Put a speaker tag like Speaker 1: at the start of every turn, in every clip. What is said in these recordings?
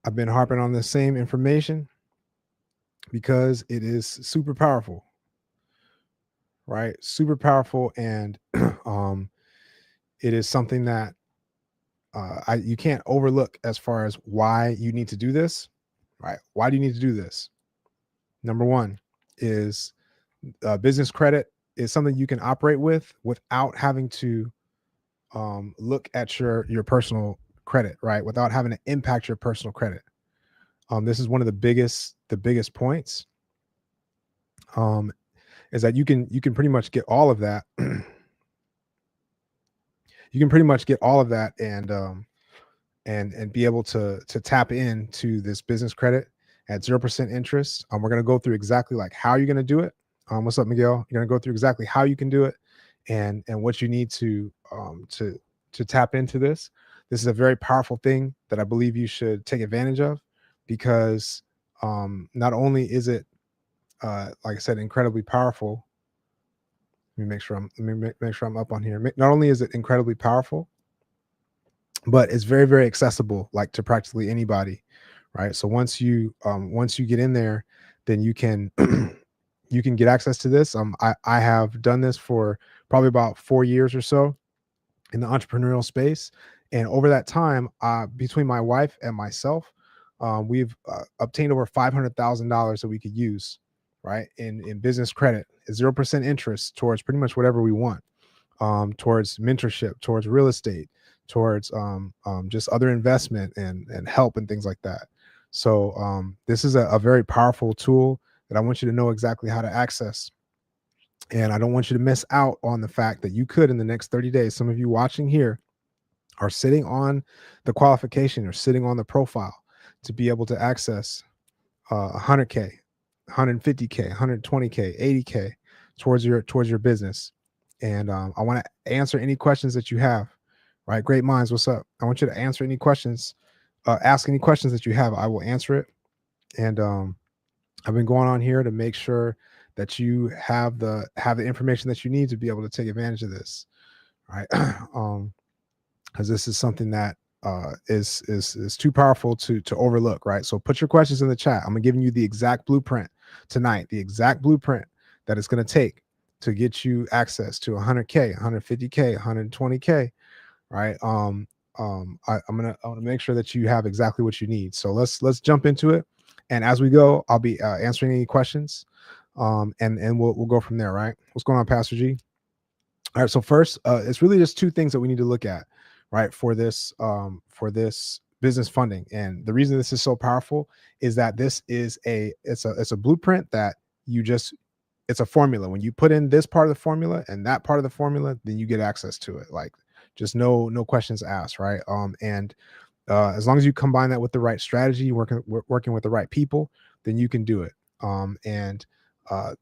Speaker 1: I've been harping on the same information because it is super powerful, right? Super powerful, and um, it is something that you can't overlook as far as why you need to do this, right? Why do you need to do this? Number one is business credit is something you can operate with without having to look at your personal credit, right? Without having to impact your personal credit. This is one of the biggest points. Um, is that you can pretty much get all of that. You can pretty much get all of that and be able to tap into this business credit at 0% interest. We're gonna go through exactly like how you're gonna do it. What's up, Miguel? You're gonna go through exactly how you can do it and what you need to tap into this. This is a very powerful thing that I believe you should take advantage of because not only is it like I said, incredibly powerful. Let me make sure I'm up on here. Not only is it incredibly powerful, but it's very, very accessible, like to practically anybody, right? So once you get in there, then you can you can get access to this. I have done this for probably about 4 years or so in the entrepreneurial space, and over that time, between my wife and myself, we've obtained over $500,000 that we could use, right, in business credit, 0% interest towards pretty much whatever we want, towards mentorship, towards real estate, towards just other investment and help and things like that. So this is a very powerful tool that I want you to know exactly how to access. And I don't want you to miss out on the fact that you could, in the next 30 days, some of you watching here are sitting on the qualification or sitting on the profile to be able to access 100K, 150K, 120K, 80K towards your business. And I want to answer any questions that you have. Right, great minds. What's up? I want you to answer any questions, ask any questions that you have. I will answer it. And I've been going on here to make sure that you have the information that you need to be able to take advantage of this. Right, because this is something that is too powerful to overlook, right? So put your questions in the chat. I'm giving you the exact blueprint tonight, the exact blueprint that it's going to take to get you access to 100K, 150K, 120K, right? I'm gonna make sure that you have exactly what you need. So let's jump into it, and as we go, I'll be answering any questions, and we'll go from there, right? What's going on, Pastor G? All right. So first, it's really just two things that we need to look at, right, for this business funding. And the reason this is so powerful is that this is it's a blueprint that you just it's a formula. When you put in this part of the formula and that part of the formula, then you get access to it. Like just no questions asked, right? And as long as you combine that with the right strategy, working with the right people, then you can do it. And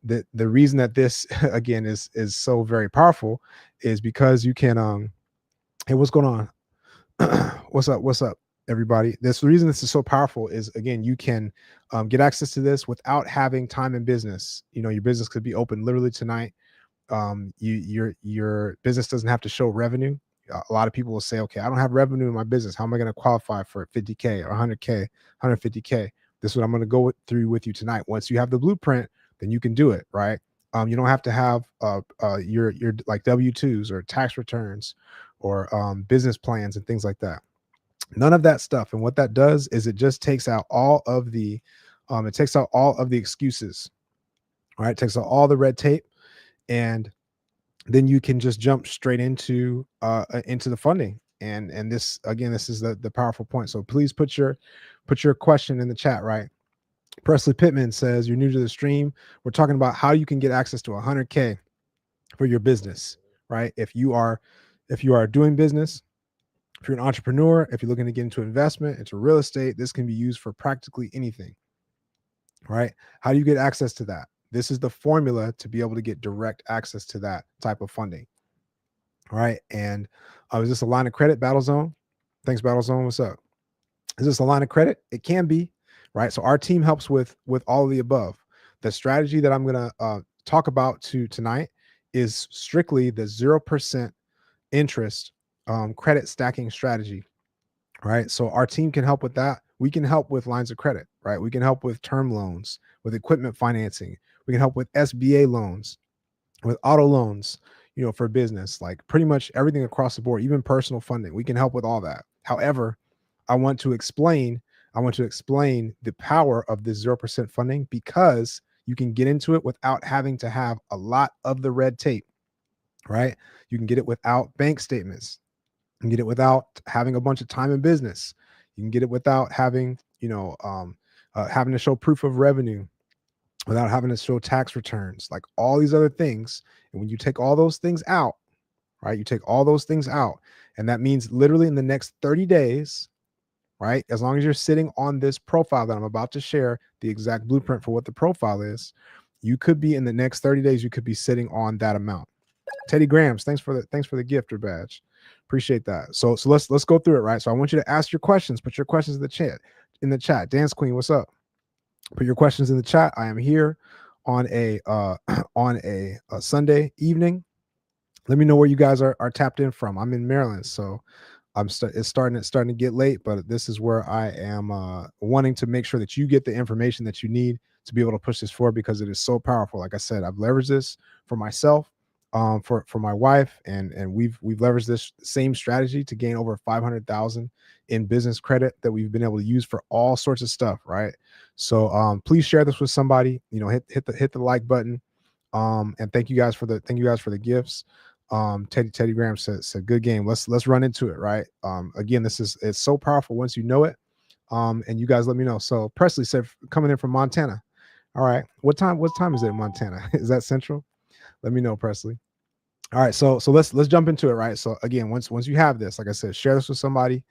Speaker 1: the reason that this again is so very powerful is because you can hey, what's going on? What's up, everybody? This the reason this is so powerful is, again, you can get access to this without having time in business. Your business could be open literally tonight. Your business doesn't have to show revenue. A lot of people will say, okay, I don't have revenue in my business. How am I going to qualify for 50K or 100K, 150K? This is what I'm going to go through with you tonight. Once you have the blueprint, then you can do it, right? You don't have to have your like W-2s or tax returns or business plans and things like that. None of that stuff. And what that does is it just takes out all of the excuses, right? It takes out all the red tape, and then you can just jump straight into the funding. And this, again, this is the powerful point. So please put your question in the chat, right? Presley Pittman says, you're new to the stream. We're talking about how you can get access to 100K for your business, right? If you are doing business, if you're an entrepreneur, if you're looking to get into investment, into real estate, this can be used for practically anything, right? How do you get access to that? This is the formula to be able to get direct access to that type of funding. All right. And is this a line of credit, Battle Zone? Thanks, Battle Zone. What's up? Is this a line of credit? It can be, right? So our team helps with all of the above. The strategy that I'm going to talk about tonight is strictly the 0% interest credit stacking strategy, right? So our team can help with that. we can help with lines of credit, right? We can help with term loans, with equipment financing. We can help with SBA loans, with auto loans, for business, like pretty much everything across the board, even personal funding. We can help with all that. However, I want to explain, the power of this 0% funding, because you can get into it without having to have a lot of the red tape, right? You can get it without bank statements. You can get it without having a bunch of time in business. You can get it without having, having to show proof of revenue, without having to show tax returns, like all these other things. And when you take all those things out, right, you take all those things out, and that means literally in the next 30 days, right, as long as you're sitting on this profile that I'm about to share, the exact blueprint for what the profile is, you could be in the next 30 days, you could be sitting on that amount. Teddy Grams, thanks for the gift or badge. Appreciate that. So let's go through it, right? So I want you to ask your questions, put your questions in the chat. Dance Queen, what's up? Put your questions in the chat. I am here on a on a Sunday evening. Let me know where you guys are tapped in from. I'm in Maryland, so it's starting to get late, but this is where I am wanting to make sure that you get the information that you need to be able to push this forward, because it is so powerful. Like I said, I've leveraged this for myself, for my wife, and we've leveraged this same strategy to gain over 500,000 in business credit that we've been able to use for all sorts of stuff, right? So please share this with somebody. Hit the like button, and thank you guys for the gifts. Teddy Graham said good game. Let's run into it, right? Again, it's so powerful once you know it. And you guys let me know. So Presley said, coming in from Montana. All right, what time is it in Montana? Is that central? Let me know, Presley. All right, so let's jump into it, right? So again, once you have this, like I said, share this with somebody.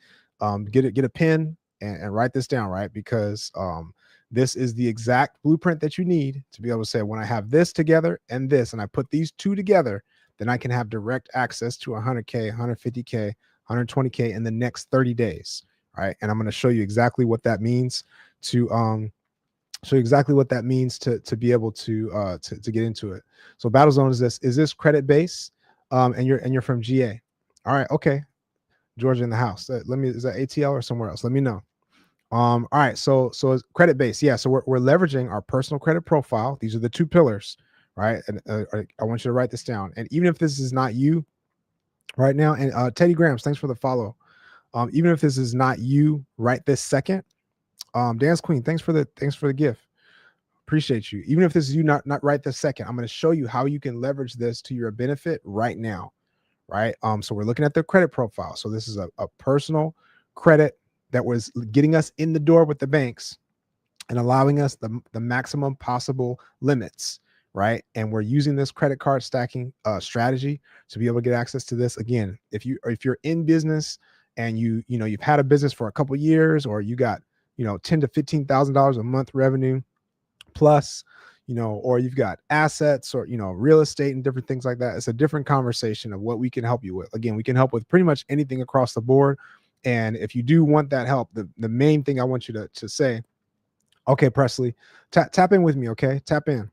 Speaker 1: Get a pen and write this down, right? Because this is the exact blueprint that you need to be able to say, when I have this together and this, and I put these two together, then I can have direct access to 100K, 150K, 120K in the next 30 days, right? And I'm going to show you exactly what that means to be able to get into it. So Battlezone is this credit base, and you're from GA. All right, okay. Georgia in the house. Is that ATL or somewhere else? Let me know. All right, so it's credit base. Yeah, so we're leveraging our personal credit profile. These are the two pillars, right? And I want you to write this down. And even if this is not you right now, and Teddy Grams, thanks for the follow. Even if this is not you right this second, Dance Queen, thanks for the gift. Appreciate you. Even if this is you not right this second, I'm going to show you how you can leverage this to your benefit right now, right? So we're looking at the credit profile. So this is a personal credit that was getting us in the door with the banks and allowing us the maximum possible limits, right? And we're using this credit card stacking strategy to be able to get access to this. Again, if you're in business and you've had a business for a couple of years, or you got $10,000 to $15,000 a month revenue plus, or you've got assets, or real estate and different things like that, it's a different conversation of what we can help you with. Again, we can help with pretty much anything across the board. And if you do want that help, the main thing I want you to say, okay, Presley, tap in with me. Okay, tap in.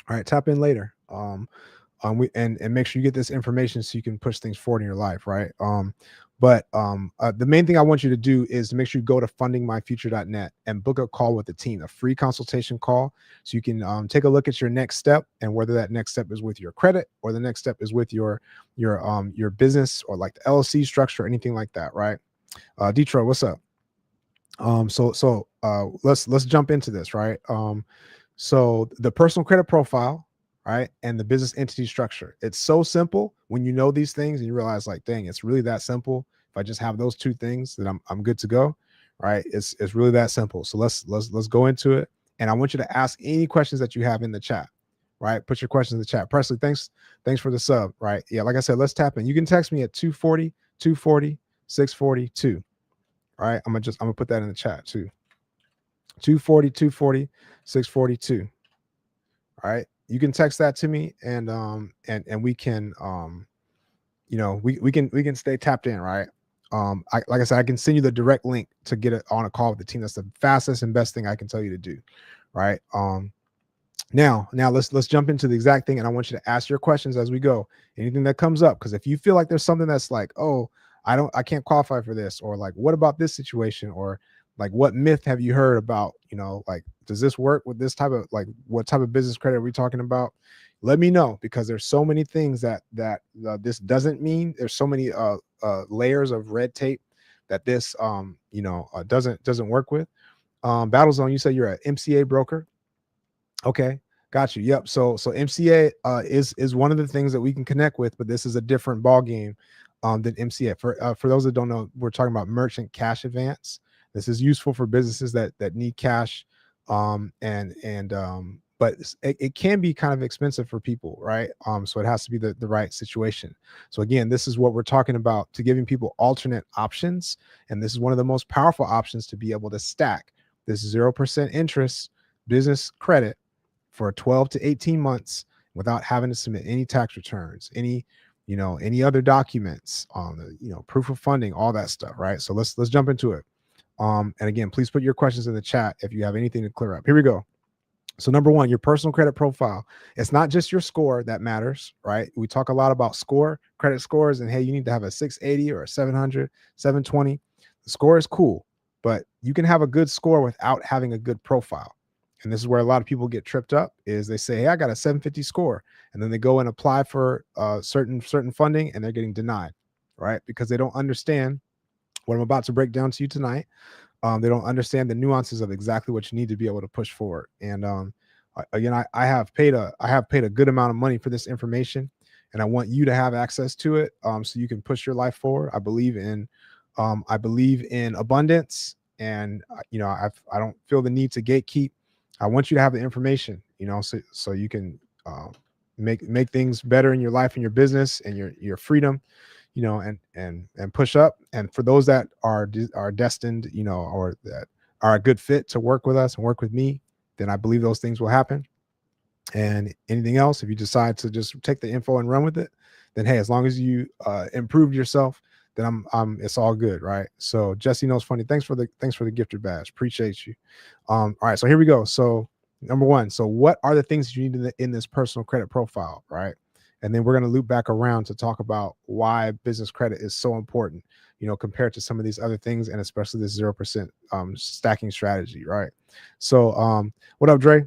Speaker 1: All right, tap in later. And make sure you get this information so you can push things forward in your life, right? But the main thing I want you to do is to make sure you go to fundingmyfuture.net and book a call with the team, a free consultation call, so you can take a look at your next step, and whether that next step is with your credit or the next step is with your business, or like the LLC structure or anything like that, right? Detroit, what's up? Let's jump into this, right? So the personal credit profile, right, and the business entity structure. It's so simple when you know these things and you realize, like, dang, it's really that simple. If I just have those two things, then I'm good to go, right? It's really that simple. So let's go into it. And I want you to ask any questions that you have in the chat, right? Put your questions in the chat. Presley, thanks for the sub, right? Yeah, like I said, let's tap in. You can text me at 240-240-642. All right, I'm gonna put that in the chat too. 240-240-642. All right, you can text that to me, and we can we can stay tapped in, right? Like I said, I can send you the direct link to get it on a call with the team. That's the fastest and best thing I can tell you to do, right? Now let's jump into the exact thing, and I want you to ask your questions as we go. Anything that comes up, because if you feel like there's something that's like, oh, I can't qualify for this, or like, what about this situation, or Like, what myth have you heard about, like, does this work with this type of, like, what type of business credit are we talking about? Let me know, because there's so many things that this doesn't mean. There's so many layers of red tape that this doesn't work with. Battlezone, you said you're an MCA broker. Okay, got you. Yep. So MCA is one of the things that we can connect with, but this is a different ball game than MCA. For those that don't know, we're talking about merchant cash advance. This is useful for businesses that need cash, but it can be kind of expensive for people, right? So it has to be the right situation. So again, this is what we're talking about, to giving people alternate options, and this is one of the most powerful options to be able to stack this 0% interest business credit for 12 to 18 months without having to submit any tax returns, any other documents on the, proof of funding, all that stuff, right? So let's jump into it. And again, please put your questions in the chat if you have anything to clear up. Here we go. So number one, your personal credit profile. It's not just your score that matters, right? We talk a lot about credit scores, and hey, you need to have a 680 or a 700, 720. The score is cool, but you can have a good score without having a good profile. And this is where a lot of people get tripped up, is they say, hey, I got a 750 score. And then they go and apply for certain funding, and they're getting denied, right? Because they don't understand what I'm about to break down to you tonight. They don't understand the nuances of exactly what you need to be able to push forward. And again, I have paid a good amount of money for this information, and I want you to have access to it, so you can push your life forward. I believe in abundance, and I don't feel the need to gatekeep. I want you to have the information, so you can make things better in your life and your business and your freedom, and push up. And for those that are destined, or that are a good fit to work with us and work with me, then I believe those things will happen. And anything else, if you decide to just take the info and run with it, then hey, as long as you improved yourself, then it's all good, right? So Jesse Knows Funny, thanks for the gifted badge, appreciate you. All right, so here we go. So number one, so what are the things you need in this personal credit profile, right? And then we're going to loop back around to talk about why business credit is so important, compared to some of these other things, and especially this 0% stacking strategy, right? So what up, Dre?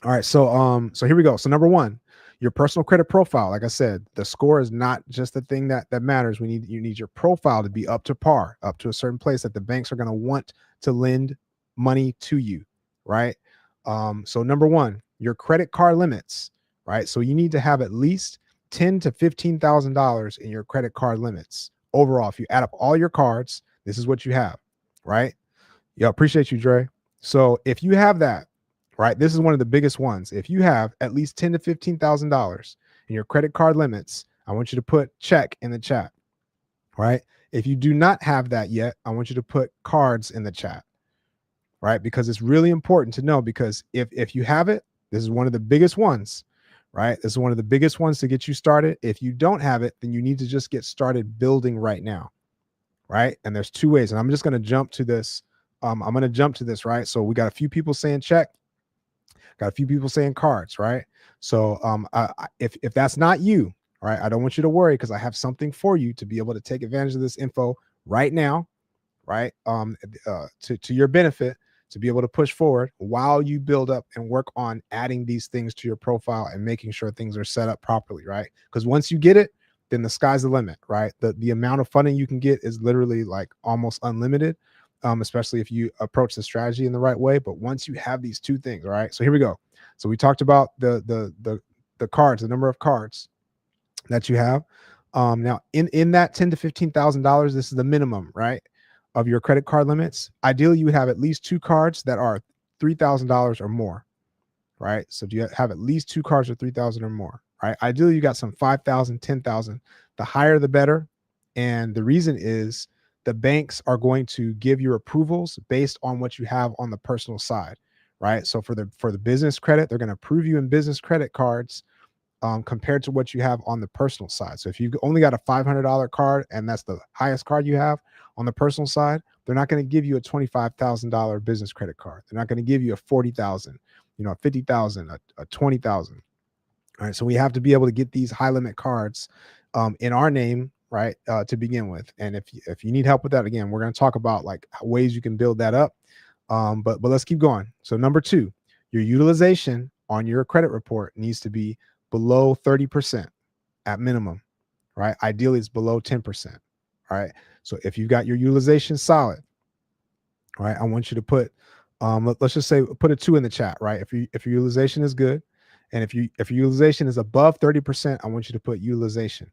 Speaker 1: All right, so here we go. So number one, your personal credit profile. Like I said, the score is not just the thing that matters. You need your profile to be up to par, up to a certain place that the banks are going to want to lend money to you, right? So number one, your credit card limits, right? So you need to have at least $10,000 to $15,000 in your credit card limits overall. If you add up all your cards, this is what you have, right? Yeah, appreciate you, Dre. So if you have that, right, this is one of the biggest ones. If you have at least $10,000 to $15,000 in your credit card limits, I want you to put check in the chat, right? If you do not have that yet, I want you to put cards in the chat, right? Because it's really important to know, because if you have it, this is one of the biggest ones, right? This is one of the biggest ones to get you started. If you don't have it, then you need to just get started building right now, right? And there's two ways, and I'm just going to jump to this. I'm going to jump to this, right? So we got a few people saying check. Got a few people saying cards, right? So if that's not you, right, I don't want you to worry, because I have something for you to be able to take advantage of this info right now, right? To your benefit, to be able to push forward while you build up and work on adding these things to your profile and making sure things are set up properly, right? Because once you get it, then the sky's the limit, right? The amount of funding you can get is literally like almost unlimited. Especially if you approach the strategy in the right way. But once you have these two things, all right. So here we go. So we talked about the cards, the number of cards that you have. Now in that $10,000 to $15,000, this is the minimum, right, of your credit card limits. Ideally, you have at least two cards that are $3,000 or more, right? So do you have at least two cards of $3,000 or more, right? Ideally, you got some $5,000, $10,000. The higher, the better. And the reason is, the banks are going to give your approvals based on what you have on the personal side, right? So for the business credit, they're going to approve you in business credit cards compared to what you have on the personal side. So if you've only got a $500 card and that's the highest card you have on the personal side, they're not going to give you a $25,000 business credit card. They're not going to give you a $40,000, a $50,000, a $20,000. All right, so we have to be able to get these high limit cards in our name, right? To begin with. And if you need help with that, again, we're going to talk about like ways you can build that up. But let's keep going. So number 2, your utilization on your credit report needs to be below 30% at minimum, right? Ideally, it's below 10%. Right. So if you've got your utilization solid, right, I want you to put let's just say put a 2 in the chat, right? If your utilization is good, and if your utilization is above 30%, I want you to put utilization.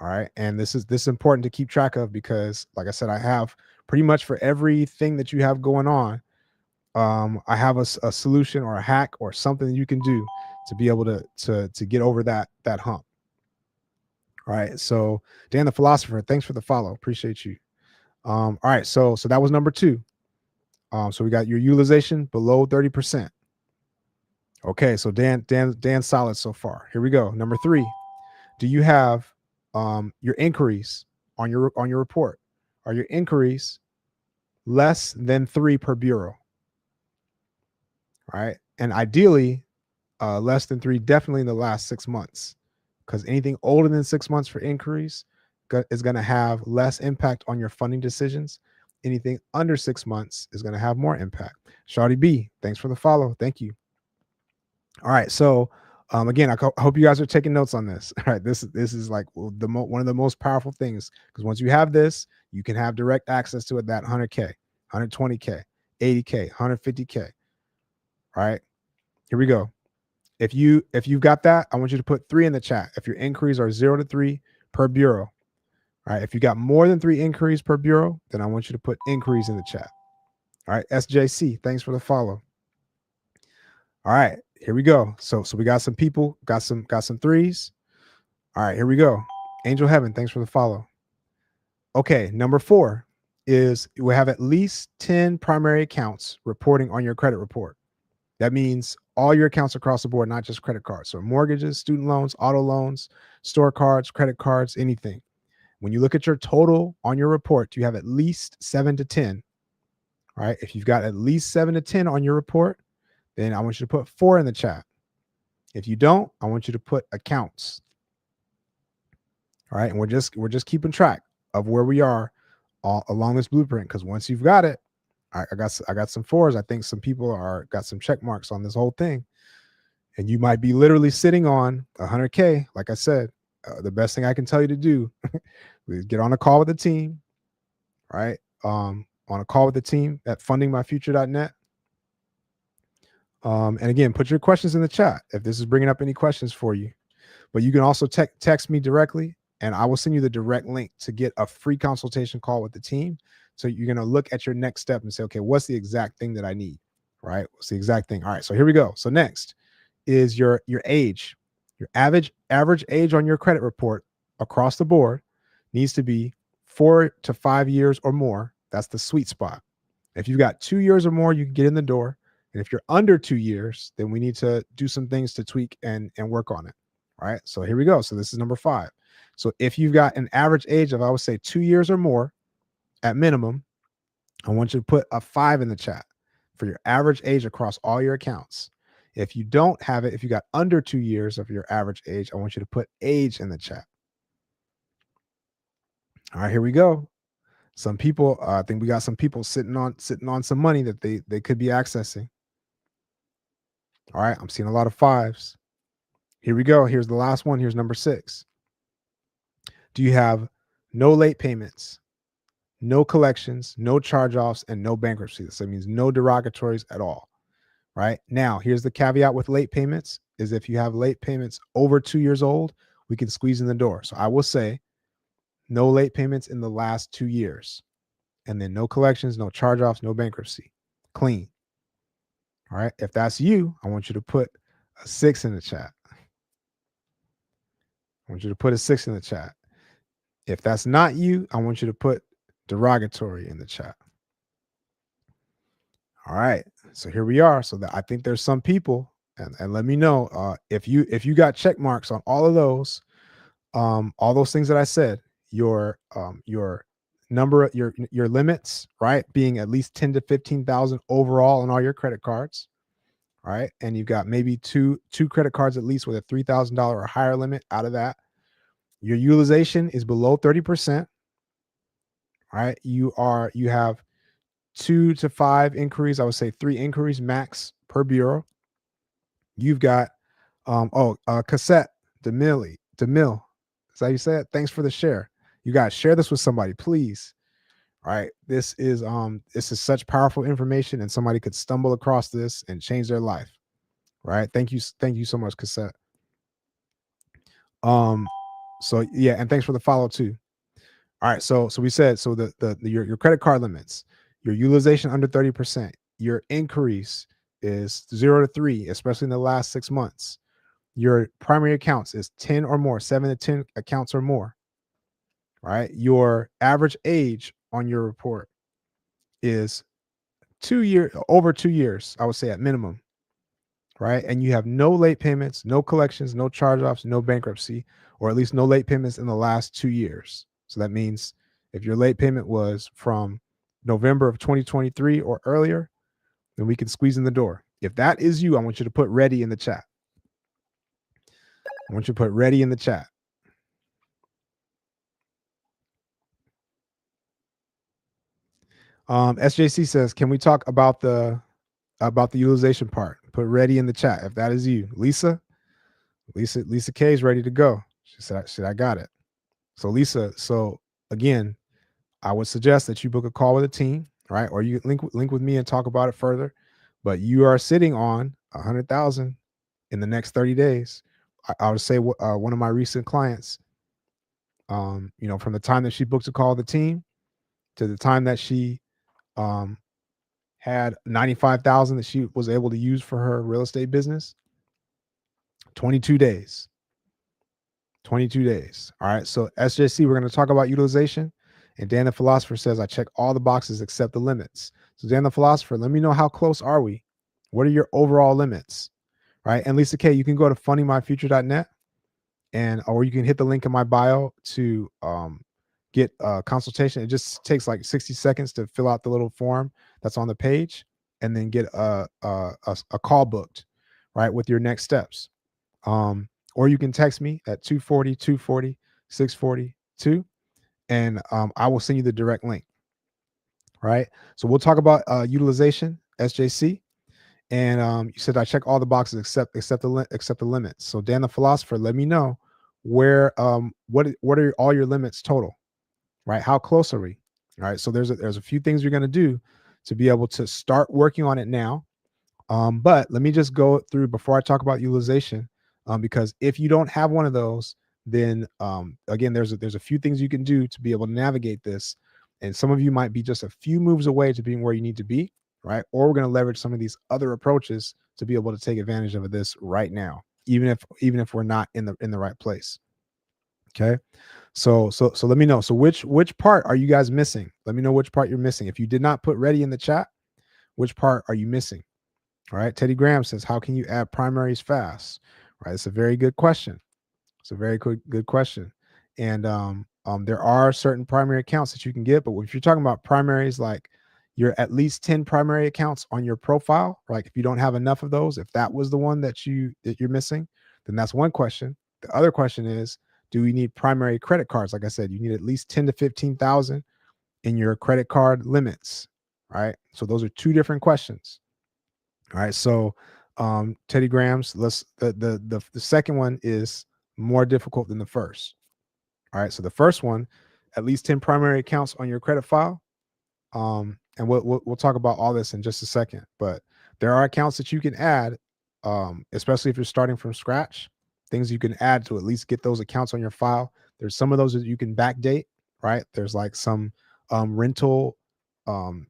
Speaker 1: All right. And this is important to keep track of because, like I said, I have pretty much for everything that you have going on, I have a solution or a hack or something that you can do to be able to get over that hump. All right. So Dan the philosopher, thanks for the follow. Appreciate you. All right. So that was number 2. So we got your utilization below 30%. Okay. So Dan solid so far. Here we go. Number 3. Do you have your inquiries on your report? Are your inquiries less than 3 per bureau? Right. And ideally, less than 3, definitely in the last 6 months, because anything older than 6 months for inquiries is going to have less impact on your funding decisions. Anything under 6 months is going to have more impact. Shawty B, thanks for the follow. Thank you. All right. So again, I hope you guys are taking notes on this. All right. This is like one of the most powerful things, because once you have this, you can have direct access to it, that 100K, 120K, 80K, 150K. All right. Here we go. If you've got that, I want you to put 3 in the chat. If your inquiries are 0 to 3 per bureau. All right. If you got more than 3 inquiries per bureau, then I want you to put inquiries in the chat. All right. SJC, thanks for the follow. All right. Here we go. So we got some people, got some 3s. All right. Here we go. Angel Heaven, thanks for the follow. Okay. Number 4 is we have at least 10 primary accounts reporting on your credit report. That means all your accounts across the board, not just credit cards. So mortgages, student loans, auto loans, store cards, credit cards, anything. When you look at your total on your report, you have at least 7 to 10, right? If you've got at least 7 to 10 on your report, then I want you to put 4 in the chat. If you don't, I want you to put accounts. All right. And we're just keeping track of where we are along this blueprint, because once you've got it, I got some 4s. I think some people got some check marks on this whole thing, and you might be literally sitting on 100K. Like I said, the best thing I can tell you to do is get on a call with the team, right? On a call with the team at fundingmyfuture.net. And again, put your questions in the chat if this is bringing up any questions for you. But you can also text me directly, and I will send you the direct link to get a free consultation call with the team. So you're going to look at your next step and say, okay, what's the exact thing that I need, right? What's the exact thing? All right, so here we go. So next is your age. Your average age on your credit report across the board needs to be 4 to 5 years or more. That's the sweet spot. If you've got 2 years or more, you can get in the door. And if you're under 2 years, then we need to do some things to tweak and work on it. All right, so here we go. So this is number 5. So if you've got an average age of, I would say, 2 years or more, at minimum, I want you to put a 5 in the chat for your average age across all your accounts. If you don't have it, if you got under 2 years of your average age, I want you to put age in the chat. All right, here we go. Some people, I think we got some people sitting on some money that they could be accessing. All right, I'm seeing a lot of 5s. Here we go. Here's the last one. Here's number 6. Do you have no late payments, no collections, no charge-offs, and no bankruptcies? So it means no derogatories at all, right? Now, here's the caveat with late payments is if you have late payments over 2 years old, we can squeeze in the door. So I will say no late payments in the last 2 years, and then no collections, no charge-offs, no bankruptcy, clean. All right. If that's you, I want you to put a 6 in the chat. I want you to put a 6 in the chat. If that's not you, I want you to put derogatory in the chat. All right. So here we are. So that I think there's some people, and let me know if you got check marks on all those things that I said, your number, your limits, right? Being at least 10 to 15,000 overall on all your credit cards. All right. And you've got maybe two credit cards at least with a $3,000 or higher limit out of that. Your utilization is below 30%. Right? You have 2 to 5 inquiries. I would say 3 inquiries max per bureau. You've got Cassette DeMille. DeMille. Is that how you say it? Thanks for the share. You guys share this with somebody, please. All right. This is such powerful information, and somebody could stumble across this and change their life. Right. Thank you so much, Cassette. So yeah, and thanks for the follow too. All right. So we said your credit card limits, your utilization under 30%, your increase is 0 to 3, especially in the last 6 months. Your primary accounts is 10 or more, 7 to 10 accounts or more. Right? Your average age on your report is over 2 years, I would say at minimum. Right? And you have no late payments, no collections, no charge-offs, no bankruptcy, or at least no late payments in the last 2 years. So that means if your late payment was from November of 2023 or earlier, then we can squeeze in the door. If that is you, I want you to put ready in the chat. I want you to put ready in the chat. SJC says, can we talk about the utilization part? Put ready in the chat if that is you. Lisa K is ready to go. She said, I got it. So Lisa, again, I would suggest that you book a call with a team, right? Or you link with me and talk about it further. But you are sitting on 100,000 in the next 30 days. I would say one of my recent clients, from the time that she booked a call with the team to the time that she had 95,000 that she was able to use for her real estate business, 22 days. 22 days. All right. So SJC, we're going to talk about utilization. And Dan the Philosopher says, I check all the boxes except the limits. So Dan the Philosopher, let me know, how close are we? What are your overall limits? Right. And Lisa K, you can go to fundingmyfuture.net or you can hit the link in my bio to get a consultation. It just takes like 60 seconds to fill out the little form that's on the page and then get a call booked, right, with your next steps. Or you can text me at 240-240-642 and I will send you the direct link. Right. So we'll talk about utilization, SJC. And you said I check all the boxes except the limits. So Dan the Philosopher, let me know where what are all your limits total, right? How close are we? All right. So there's a few things you're going to do to be able to start working on it now. But let me just go through before I talk about utilization, because if you don't have one of those, then again, there's a few things you can do to be able to navigate this. And some of you might be just a few moves away to being where you need to be, right? Or we're going to leverage some of these other approaches to be able to take advantage of this right now, even if we're not in the right place. Okay. So let me know. So which part are you guys missing? Let me know which part you're missing. If you did not put ready in the chat, which part are you missing? All right. Teddy Graham says, how can you add primaries fast? Right. It's a very good question. It's a very good question. And there are certain primary accounts that you can get, but if you're talking about primaries, like you're at least 10 primary accounts on your profile, like if you don't have enough of those, if that was the one that you're missing, then that's one question. The other question is, do we need primary credit cards? Like I said, you need at least 10 to 15,000 in your credit card limits. Right. So those are two different questions. All right. So Teddy Graham's, the second one is more difficult than the first. All right. So the first one, at least 10 primary accounts on your credit file. And we'll talk about all this in just a second. But there are accounts that you can add, especially if you're starting from scratch, things you can add to at least get those accounts on your file. There's some of those that you can backdate, right? There's like some rental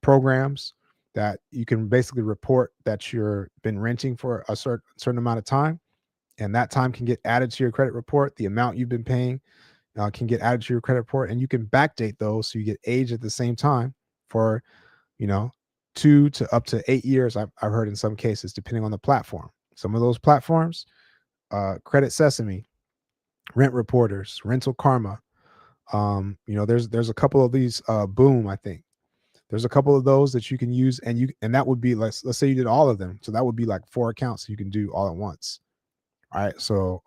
Speaker 1: programs that you can basically report that you're been renting for a certain amount of time, and that time can get added to your credit report. The amount you've been paying can get added to your credit report, and you can backdate those so you get age at the same time for 2 to up to 8 years. I've heard in some cases, depending on the platform. Some of those platforms, Credit Sesame, Rent Reporters, Rental Karma. There's a couple of these. Boom, I think. There's a couple of those that you can use, and that would be, let's say you did all of them. So that would be like 4 accounts you can do all at once, All right. So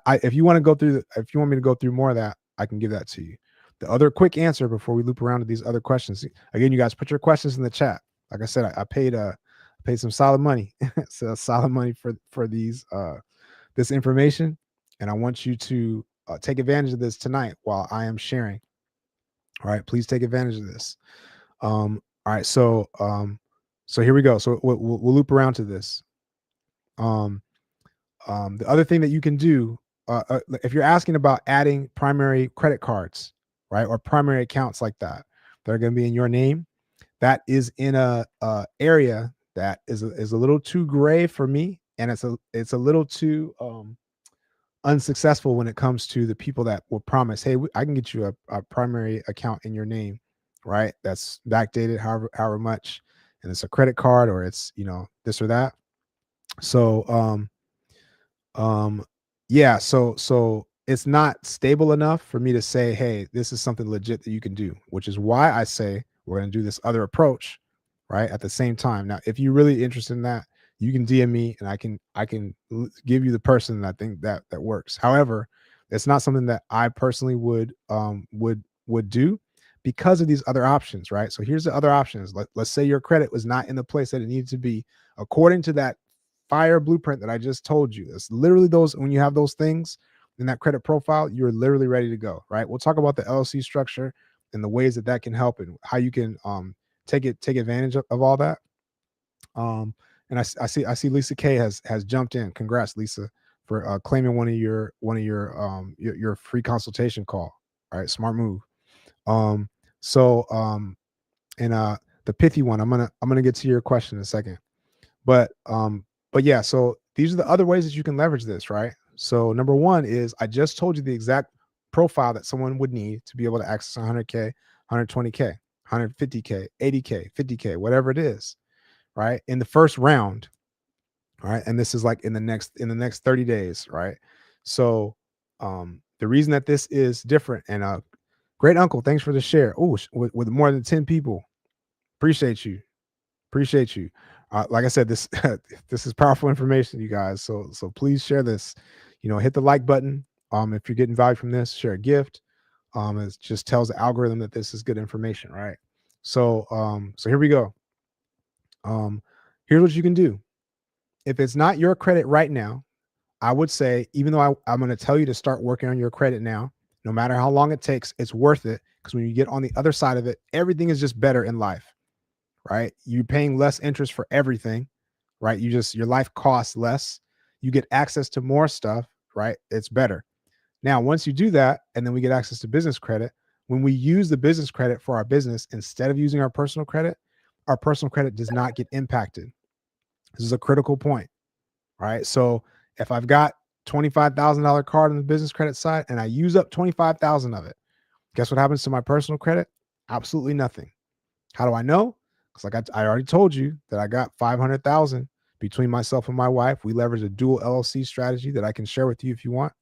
Speaker 1: if you want to go through if you want me to go through more of that, I can give that to you. The other quick answer before we loop around to these other questions. Again, you guys put your questions in the chat. Like I said, I paid some solid money. So solid money for these this information. And I want you to take advantage of this tonight while I am sharing. All right, please take advantage of this. All right, so here we go. So we'll loop around to this. The other thing that you can do, if you're asking about adding primary credit cards, right, or primary accounts like that, that are going to be in your name, that is in a area that is a little too gray for me, and it's a little too unsuccessful when it comes to the people that will promise, hey, I can get you a primary account in your name, right? That's backdated however much, and it's a credit card or it's this or that. So yeah, so it's not stable enough for me to say, hey, this is something legit that you can do, which is why I say we're going to do this other approach, right, at the same time. Now, if you're really interested in that, you can DM me and I can give you the person that I think that works. However, it's not something that I personally would do because of these other options, right? So here's the other options. Let's say your credit was not in the place that it needed to be according to that fire blueprint that I just told you. It's literally those, when you have those things in that credit profile, you're literally ready to go, right? We'll talk about the LLC structure and the ways that can help and how you can take advantage of all that. And I see Lisa K has jumped in. Congrats, Lisa, for claiming one of your free consultation call. All right, smart move. So and the pithy one, I'm gonna get to your question in a second. But yeah, so these are the other ways that you can leverage this, right? So number one is I just told you the exact profile that someone would need to be able to access 100K, 120K, 150K, 80K, 50K, whatever it is, right? In the first round, right? And this is like in the next 30 days, right? So the reason that this is different, and great uncle, thanks for the share. Oh, with more than 10 people. Appreciate you. Like I said, this this is powerful information, you guys. So please share this. Hit the like button. If you're getting value from this, share a gift. It just tells the algorithm that this is good information, right? So so here we go. Here's what you can do. If it's not your credit right now, I would say, even though I'm going to tell you to start working on your credit now, no matter how long it takes, it's worth it, because when you get on the other side of it, everything is just better in life, right? You're paying less interest for everything, right? Your life costs less. You get access to more stuff, right? It's better. Now, once you do that, and then we get access to business credit, when we use the business credit for our business instead of using our personal credit does not get impacted. This is a critical point, right? So if I've got $25,000 card on the business credit side and I use up 25,000 of it, guess what happens to my personal credit? Absolutely nothing. How do I know? Because like I already told you that I got 500,000 between myself and my wife. We leverage a dual LLC strategy that I can share with you if you want.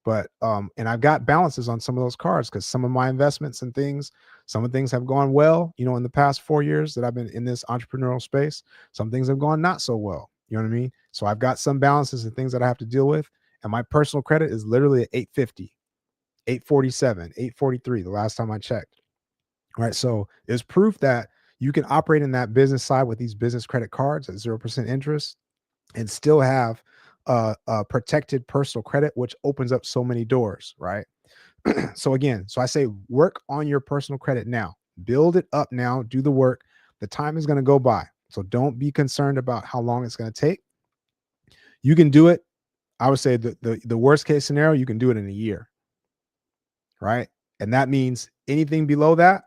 Speaker 1: But and I've got balances on some of those cards because some of my investments and things, some of the things have gone well, in the past 4 years that I've been in this entrepreneurial space. Some things have gone not so well. You know what I mean? So I've got some balances and things that I have to deal with. And my personal credit is literally at 850, 847, 843 the last time I checked. All right. So there's proof that you can operate in that business side with these business credit cards at 0% interest and still have a protected personal credit, which opens up so many doors, right? So I say work on your personal credit now. Build it up now. Do the work. The time is going to go by. So don't be concerned about how long it's going to take. You can do it. I would say the worst case scenario, you can do it in a year, right? And that means anything below that,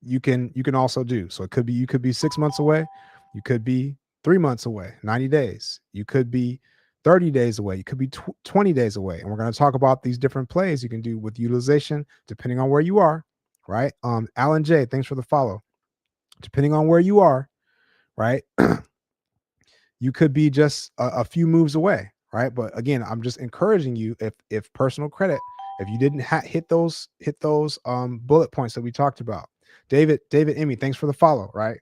Speaker 1: you can also do. So you could be 6 months away. You could be 3 months away, 90 days. You could be 30 days away. You could be 20 days away. And we're going to talk about these different plays you can do with utilization, depending on where you are, right? Alan J, thanks for the follow. Depending on where you are, right? You could be just a few moves away, right? But again, I'm just encouraging you, if personal credit, if you didn't hit those bullet points that we talked about. David Emmy, thanks for the follow, right?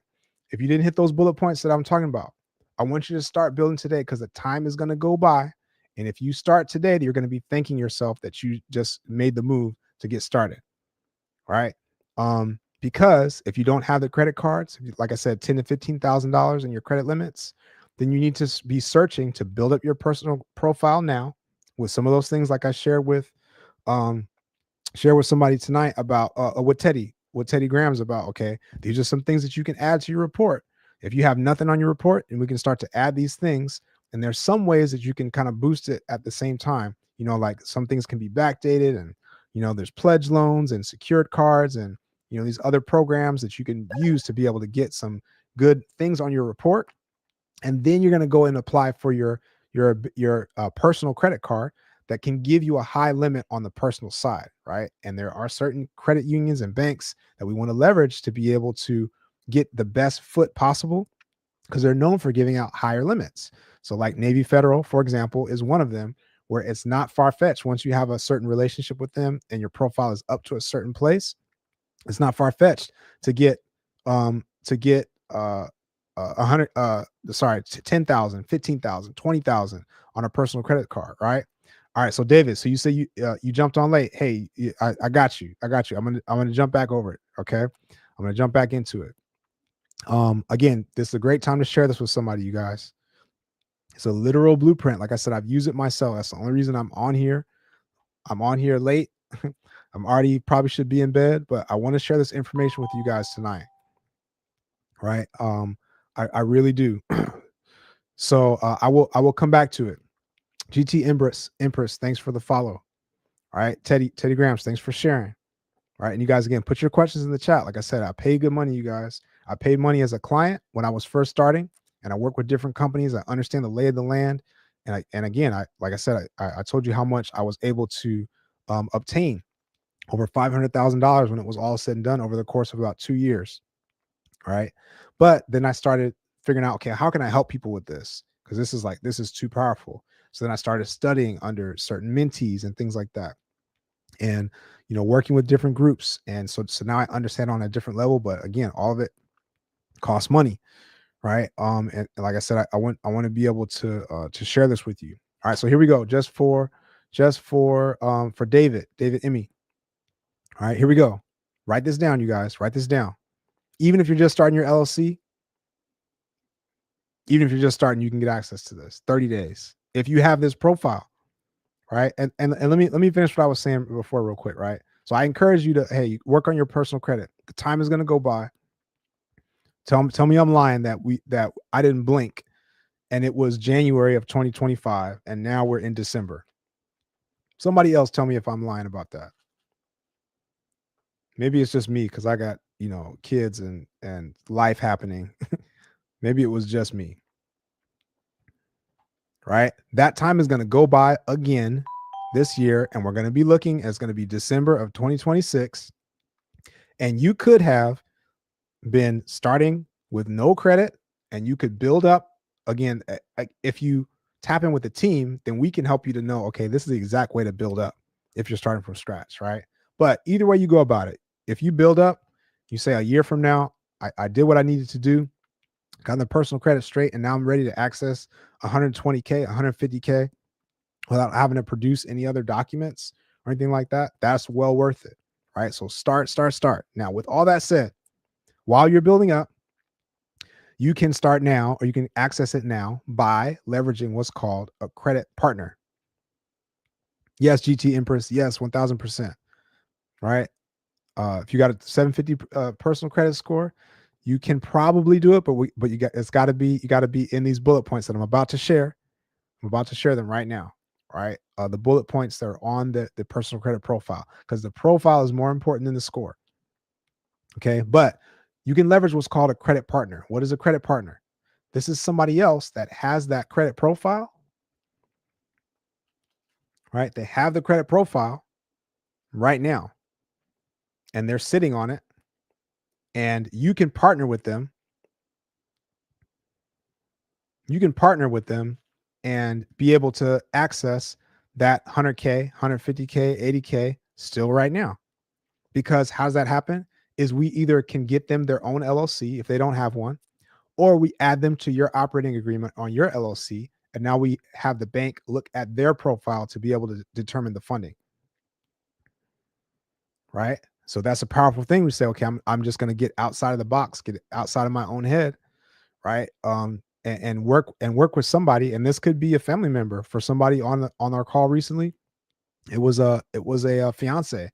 Speaker 1: If you didn't hit those bullet points that I'm talking about, I want you to start building today, because the time is going to go by And if you start today, you're going to be thanking yourself that you just made the move to get started. Right. Because if you don't have the credit cards, like I said, $10,000 to $15,000 in your credit limits, then you need to be searching to build up your personal profile now with some of those things like I um share with somebody tonight about what Teddy Graham's about. Okay, these are some things that you can add to your report. If you have nothing on your report, and we can start to add these things, and there's some ways that you can kind of boost it at the same time. Like some things can be backdated, and there's pledge loans and secured cards, and these other programs that you can use to be able to get some good things on your report. And then you're going to go and apply for your personal credit card that can give you a high limit on the personal side, right? And there are certain credit unions and banks that we want to leverage to be able to get the best foot possible, because they're known for giving out higher limits. So like Navy Federal, for example, is one of them, where it's not far-fetched. Once you have a certain relationship with them and your profile is up to a certain place, it's not far-fetched to get to get 100 10,000, 15,000, 20,000 on a personal credit card, right? All right. So David, so you say you jumped on late. Hey, I got you. I'm gonna jump back over it. Okay. I'm gonna jump back into it. Again, this is a great time to share this with somebody, you guys. It's a literal blueprint. Like I said, I've used it myself. That's the only reason I'm on here. I'm on here late. I'm already probably should be in bed, but I want to share this information with you guys tonight. Right. I really do. So I will come back to it. GT Empress, thanks for the follow. All right, Teddy Grams, thanks for sharing. All right, and you guys, again, put your questions in the chat. Like I said, I pay good money, you guys. I paid money as a client when I was first starting, and I work with different companies. I understand the lay of the land, and again, like I said, I told you how much I was able to obtain, over $500,000 when it was all said and done over the course of about 2 years. All right, but then I started figuring out, okay, how can I help people with this? Because this is too powerful. So then I started studying under certain mentees and things like that, and working with different groups. And so now I understand on a different level. But again, all of it costs money, right? And like I said, I want to be able to share this with you. All right, so here we go. Just for David Emmy. All right, here we go. Write this down, you guys. Write this down. Even if you're just starting your LLC, even if you're just starting, you can get access to this 30 days if you have this profile, right? And let me finish what I was saying before real quick, right? So I encourage you to, hey, work on your personal credit. The time is going to go by. Tell me I'm lying that I didn't blink and it was January of 2025 and now we're in December. Somebody else tell me if I'm lying about that. Maybe it's just me because I got, kids and life happening. Maybe it was just me. Right? That time is going to go by again this year, and we're going to be looking, it's going to be December of 2026. And you could have been starting with no credit, and you could build up again. If you tap in with the team, then we can help you to know, okay, this is the exact way to build up if you're starting from scratch, right? But either way you go about it, if you build up, you say a year from now, I did what I needed to do, got the personal credit straight, and now I'm ready to access 120K, 150K without having to produce any other documents or anything like that. That's well worth it, right? So start. Now, with all that said, while you're building up, you can start now, or you can access it now by leveraging what's called a credit partner. Yes, GT Empress. Yes, 1000%. Right. If you got a 750 personal credit score, you can probably do it, but you got to be in these bullet points that I'm about to share. I'm about to share them right now. Right. The bullet points that are on the personal credit profile, because the profile is more important than the score. Okay. But you can leverage what's called a credit partner. What is a credit partner? This is somebody else that has that credit profile. Right. They have the credit profile right now, and they're sitting on it, and you can partner with them. You can partner with them and be able to access that 100K, 150K, 80K still right now. Because how does that happen? Is we either can get them their own LLC if they don't have one, or we add them to your operating agreement on your LLC, and now we have the bank look at their profile to be able to determine the funding, right? So that's a powerful thing. We say, okay, I'm just going to get outside of the box, get outside of my own head, right? And work with somebody, and this could be a family member. For somebody on our call recently, it was a fiance.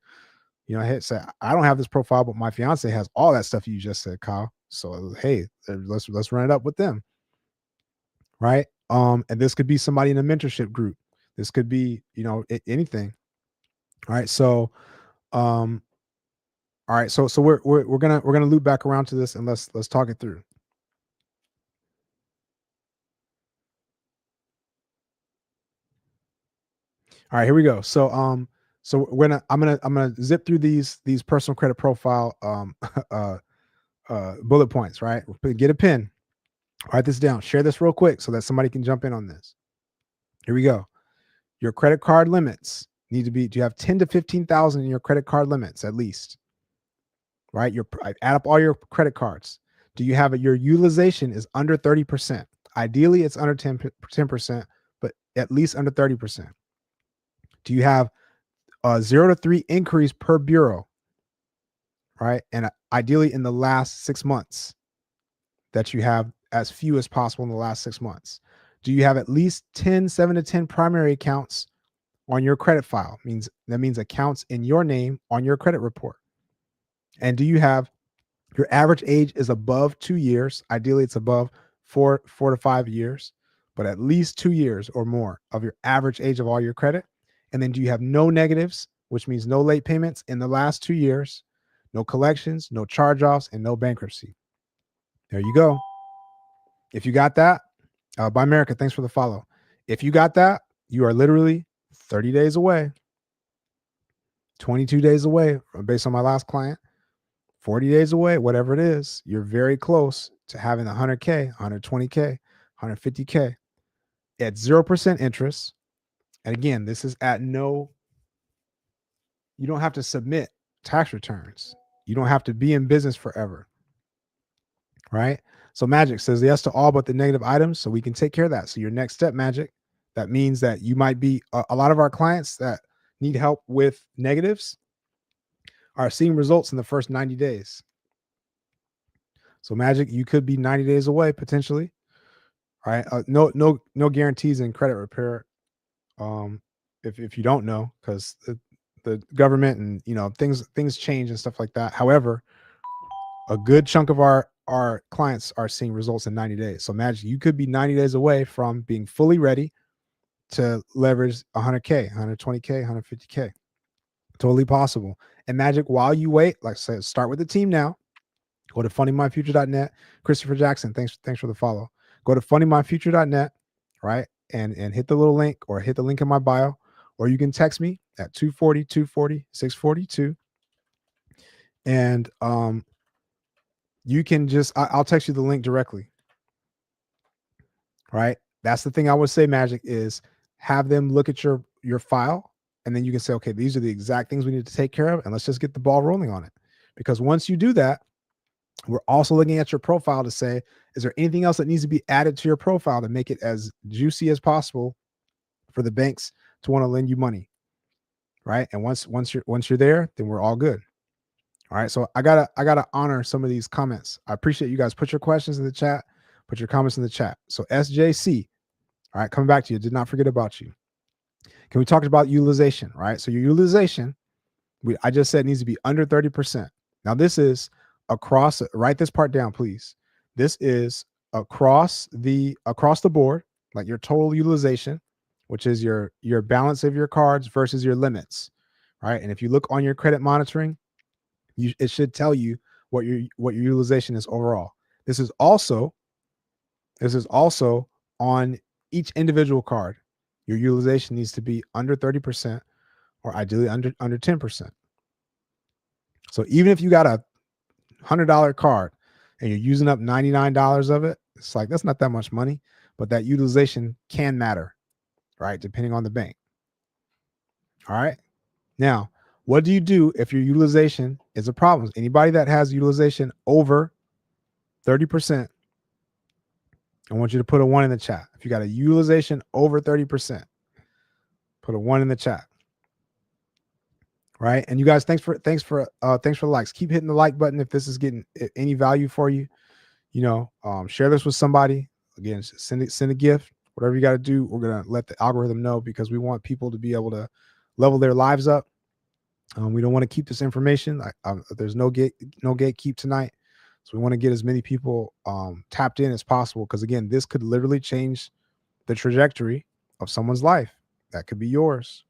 Speaker 1: You know, I had said, I don't have this profile, but my fiance has all that stuff you just said, Kyle. So hey, let's run it up with them, right? And this could be somebody in a mentorship group. This could be, you know, anything. All right. So all right, so we're gonna loop back around to this, and let's talk it through. All right, here we go. So I'm gonna zip through these personal credit profile bullet points, right? Get a pen, write this down, share this real quick so that somebody can jump in on this. Here we go. Your credit card limits need to be. Do you have 10 to 15,000 in your credit card limits at least? Right? Add up all your credit cards. Do you have your utilization is under 30%? Ideally, it's under 10%, but at least under 30%. Do you have a 0 to 3 increase per bureau? Right? And ideally in the last 6 months, that you have as few as possible in the last 6 months. Do you have at least 7 to 10 primary accounts on your credit file? That means accounts in your name on your credit report. And do you have your average age is above 2 years? Ideally, it's above 4 to 5 years, but at least 2 years or more of your average age of all your credit. And then do you have no negatives, which means no late payments in the last 2 years, no collections, no charge-offs, and no bankruptcy? There you go. If you got that, Buy America, thanks for the follow. If you got that, you are literally 30 days away, 22 days away, based on my last client, 40 days away, whatever it is. You're very close to having 100K, 120K, 150K at 0% interest. And again, this is at you don't have to submit tax returns. You don't have to be in business forever, right? So Magic says yes to all but the negative items, so we can take care of that. So your next step, Magic, that means that you might be a lot of our clients that need help with negatives are seeing results in the first 90 days. So Magic, you could be 90 days away potentially. All right. No guarantees in credit repair. If you don't know, because the government and things change and stuff like that. However, a good chunk of our clients are seeing results in 90 days. So Magic, you could be 90 days away from being fully ready to leverage 100K, 120K, 150K. Totally possible. And Magic, while you wait, like I said, start with the team now. Go to fundingmyfuture.net. Christopher Jackson, thanks for the follow. Go to fundingmyfuture.net, right? And hit the little link or hit the link in my bio, or you can text me at 240-240-642. And you can just, I'll text you the link directly, right? That's the thing I would say, Magic, is have them look at your file, and then you can say, okay, these are the exact things we need to take care of, and let's just get the ball rolling on it. Because once you do that, we're also looking at your profile to say, is there anything else that needs to be added to your profile to make it as juicy as possible for the banks to want to lend you money, right? And once you're there, then we're all good. All right. So I gotta honor some of these comments. I appreciate you guys. Put your questions in the chat. Put your comments in the chat. So SJC, all right, coming back to you. Did not forget about you. Can we talk about utilization, right? So your utilization, I just said, needs to be under 30%. Now this is across. Write this part down, please. This is across the board, like your total utilization, which is your balance of your cards versus your limits, right? And if you look on your credit monitoring, it should tell you what your utilization is overall. This is also on each individual card. Your utilization needs to be under 30%, or ideally under 10%. So even if you got a $100 card and you're using up $99 of it, it's like, that's not that much money, but that utilization can matter, right? Depending on the bank. All right. Now, what do you do if your utilization is a problem? Anybody that has utilization over 30%, I want you to put a 1 in the chat. If you got a utilization over 30%, put a 1 in the chat. Right. And you guys, thanks for the likes. Keep hitting the like button if this is getting any value for you. Share this with somebody. Again, send a gift, whatever you got to do. We're going to let the algorithm know because we want people to be able to level their lives up. We don't want to keep this information. There's no gatekeep tonight. So we want to get as many people tapped in as possible. Because again, this could literally change the trajectory of someone's life. That could be yours.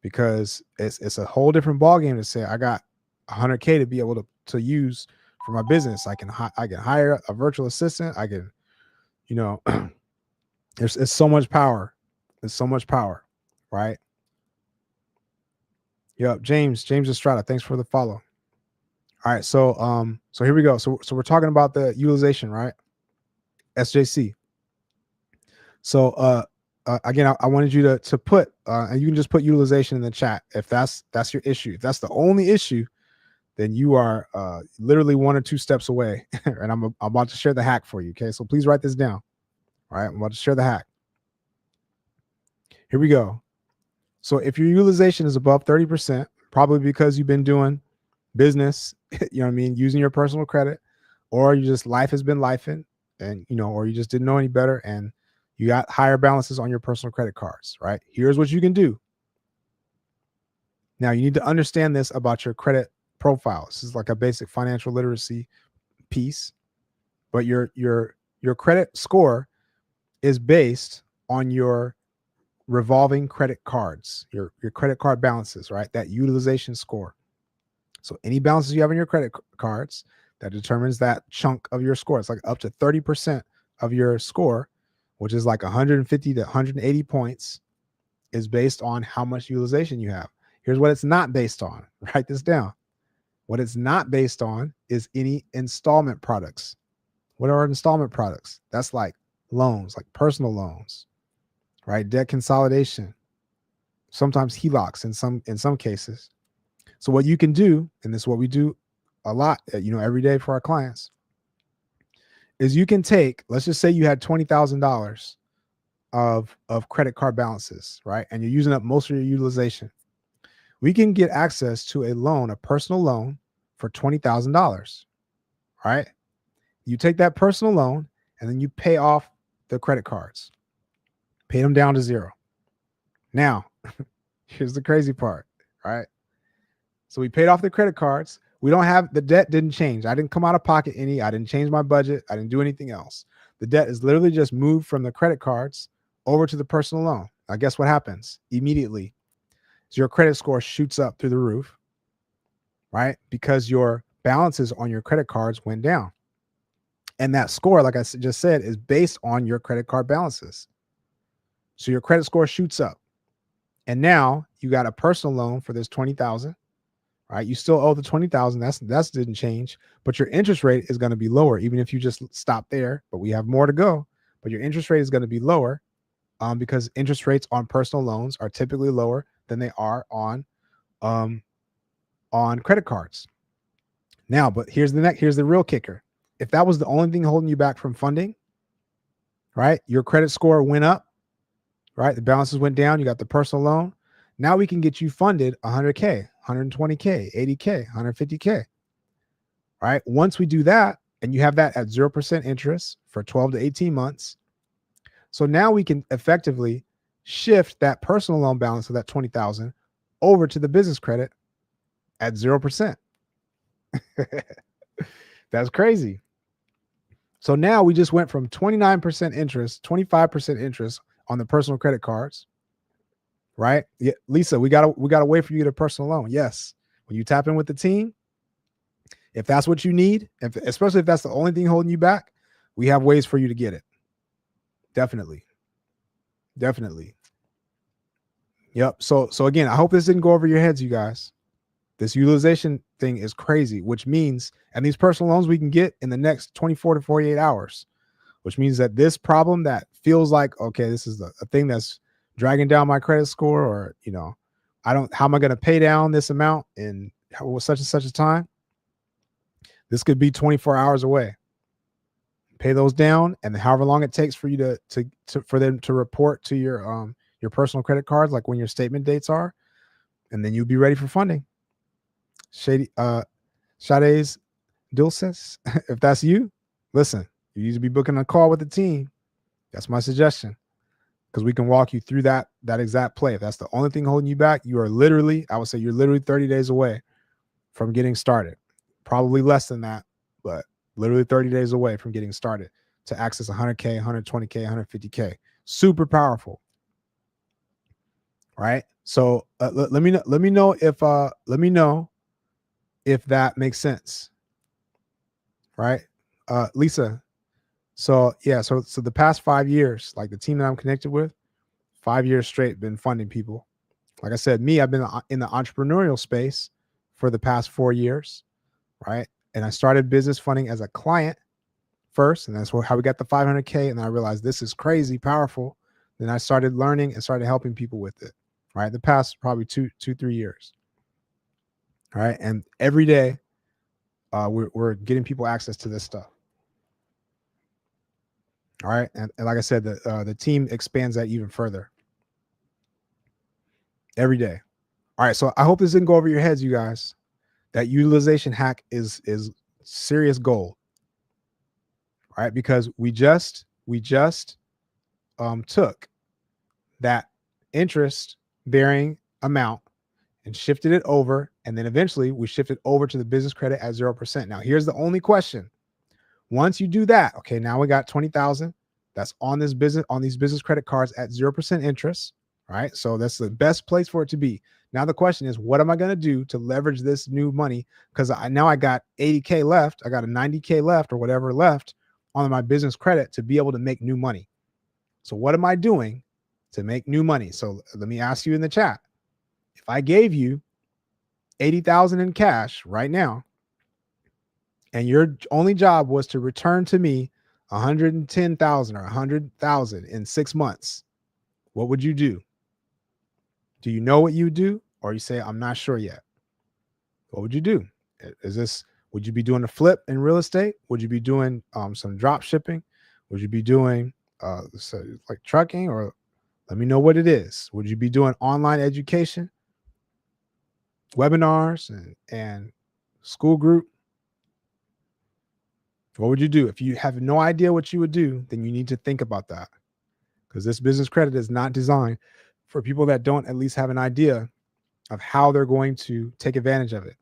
Speaker 1: Because it's a whole different ballgame to say I got 100K to be able to use for my business. I can hire a virtual assistant. I can, it's so much power. There's so much power, right? Yep, James Estrada, thanks for the follow. All right, so here we go. So we're talking about the utilization, right? SJC. So again, I wanted you to put, and you can just put utilization in the chat if that's your issue. If that's the only issue, then you are literally 1 or 2 steps away. And I'm about to share the hack for you. Okay, so please write this down. All right, I'm about to share the hack. Here we go. So if your utilization is above 30%, probably because you've been doing business, using your personal credit, or life has been lifing, and or you just didn't know any better, and you got higher balances on your personal credit cards, right? Here's what you can do. Now you need to understand this about your credit profile. This is like a basic financial literacy piece, but your credit score is based on your revolving credit cards, your credit card balances, right? That utilization score. So any balances you have in your credit cards, that determines that chunk of your score. It's like up to 30% of your score, which is like 150 to 180 points, is based on how much utilization you have. Here's what it's not based on. Write this down. What it's not based on is any installment products. What are installment products? That's like loans, like personal loans, right? Debt consolidation, sometimes HELOCs in some cases. So what you can do, and this is what we do a lot, every day for our clients, is you can take, let's just say you had $20,000 of credit card balances, right? And you're using up most of your utilization. We can get access to a loan, a personal loan for $20,000, right? You take that personal loan and then you pay off the credit cards, pay them down to 0. Now, here's the crazy part, right? So we paid off the credit cards. We don't have, the debt didn't change. I didn't come out of pocket any. I didn't change my budget. I didn't do anything else. The debt is literally just moved from the credit cards over to the personal loan. Now, guess what happens immediately? So your credit score shoots up through the roof, right? Because your balances on your credit cards went down. And that score, like I just said, is based on your credit card balances. So your credit score shoots up. And now you got a personal loan for this $20,000, right? You still owe the $20,000. That didn't change, but your interest rate is going to be lower, even if you just stop there. But we have more to go. But your interest rate is going to be lower because interest rates on personal loans are typically lower than they are on credit cards. Now, but here's the real kicker. If that was the only thing holding you back from funding, right? Your credit score went up, right? The balances went down. You got the personal loan. Now we can get you funded 100K, 120K, 80K, 150K, right? Once we do that, and you have that at 0% interest for 12 to 18 months. So now we can effectively shift that personal loan balance of that 20,000 over to the business credit at 0%. That's crazy. So now we just went from 29% interest, 25% interest on the personal credit cards, right? Yeah, Lisa, we gotta wait for you to personal loan. Yes. When you tap in with the team, if that's what you need, especially if that's the only thing holding you back, we have ways for you to get it. Definitely. Yep. So again, I hope this didn't go over your heads, you guys. This utilization thing is crazy, which means, and these personal loans we can get in the next 24 to 48 hours, which means that this problem that feels like, okay, this is a thing that's dragging down my credit score, or, how am I going to pay down this amount in such and such a time? This could be 24 hours away. pay those down, and however long it takes for you for them to report to your personal credit cards, like when your statement dates are, and then you'll be ready for funding. Sade's Dulces, if that's you, listen, you need to be booking a call with the team. That's my suggestion, because we can walk you through that exact play. If that's the only thing holding you back, you are literally, I would say you're literally 30 days away from getting started. Probably less than that, but literally 30 days away from getting started to access 100K, 120K, 150K. Super powerful. Right? So let me know if that makes sense. Right? Lisa. So yeah, so the past 5 years, like the team that I'm connected with, 5 years straight been funding people. Like I said, I've been in the entrepreneurial space for the past 4 years, right? And I started business funding as a client first, and that's how we got the 500K. And then I realized this is crazy powerful. Then I started learning and started helping people with it, right? The past probably 3 years, all right? And every day, we're getting people access to this stuff. All right. And like I said, the team expands that even further every day. All right. So I hope this didn't go over your heads, you guys. That utilization hack is serious gold. All right. Because we just took that interest bearing amount and shifted it over. And then eventually we shifted over to the business credit at 0%. Now, here's the only question. Once you do that, okay, now we got 20,000 that's on these business credit cards at 0% interest, right? So that's the best place for it to be. Now the question is, what am I going to do to leverage this new money? Because now I got 80K left, I got a 90K left or whatever left on my business credit to be able to make new money. So what am I doing to make new money? So let me ask you in the chat, if I gave you 80,000 in cash right now, and your only job was to return to me 110,000 or 100,000 in 6 months, what would you do? Do you know what you would do? Or you say, I'm not sure yet. What would you do? Would you be doing a flip in real estate? Would you be doing some drop shipping? Would you be doing like trucking? Or let me know what it is. Would you be doing online education, webinars, and school group? What would you do? If you have no idea what you would do, then you need to think about that, because this business credit is not designed for people that don't at least have an idea of how they're going to take advantage of it.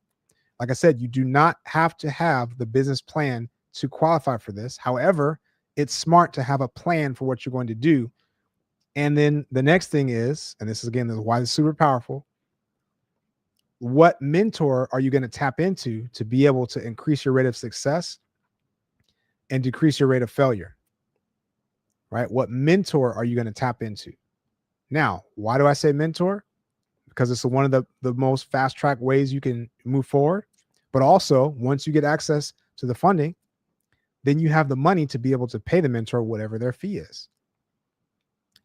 Speaker 1: Like I said, you do not have to have the business plan to qualify for this. However, it's smart to have a plan for what you're going to do. And then the next thing is, and this is why it's super powerful, what mentor are you going to tap into to be able to increase your rate of success and decrease your rate of failure, right? What mentor are you going to tap into? Now, why do I say mentor? Because it's one of the most fast track ways you can move forward. But also, once you get access to the funding, then you have the money to be able to pay the mentor whatever their fee is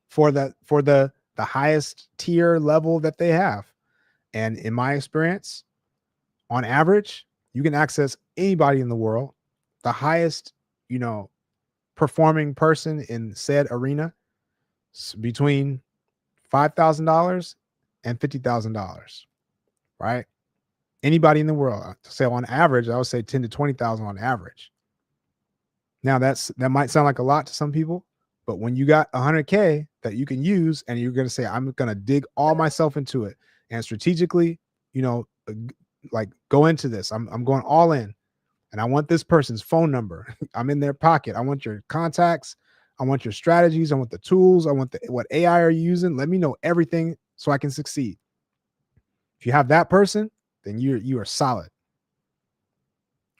Speaker 1: for the highest tier level that they have. And in my experience, on average, you can access anybody in the world, the highest performing person in said arena, between $5,000 and $50,000, right? Anybody in the world. So on average, I would say 10 to 20,000 on average. Now that might sound like a lot to some people, but when you got 100K that you can use, and you're going to say, I'm going to dig all myself into it and strategically, like go into this. I'm going all in. And I want this person's phone number. I'm in their pocket. I want your contacts. I want your strategies. I want the tools. I want what AI are you using? Let me know everything so I can succeed. If you have that person, then you are solid,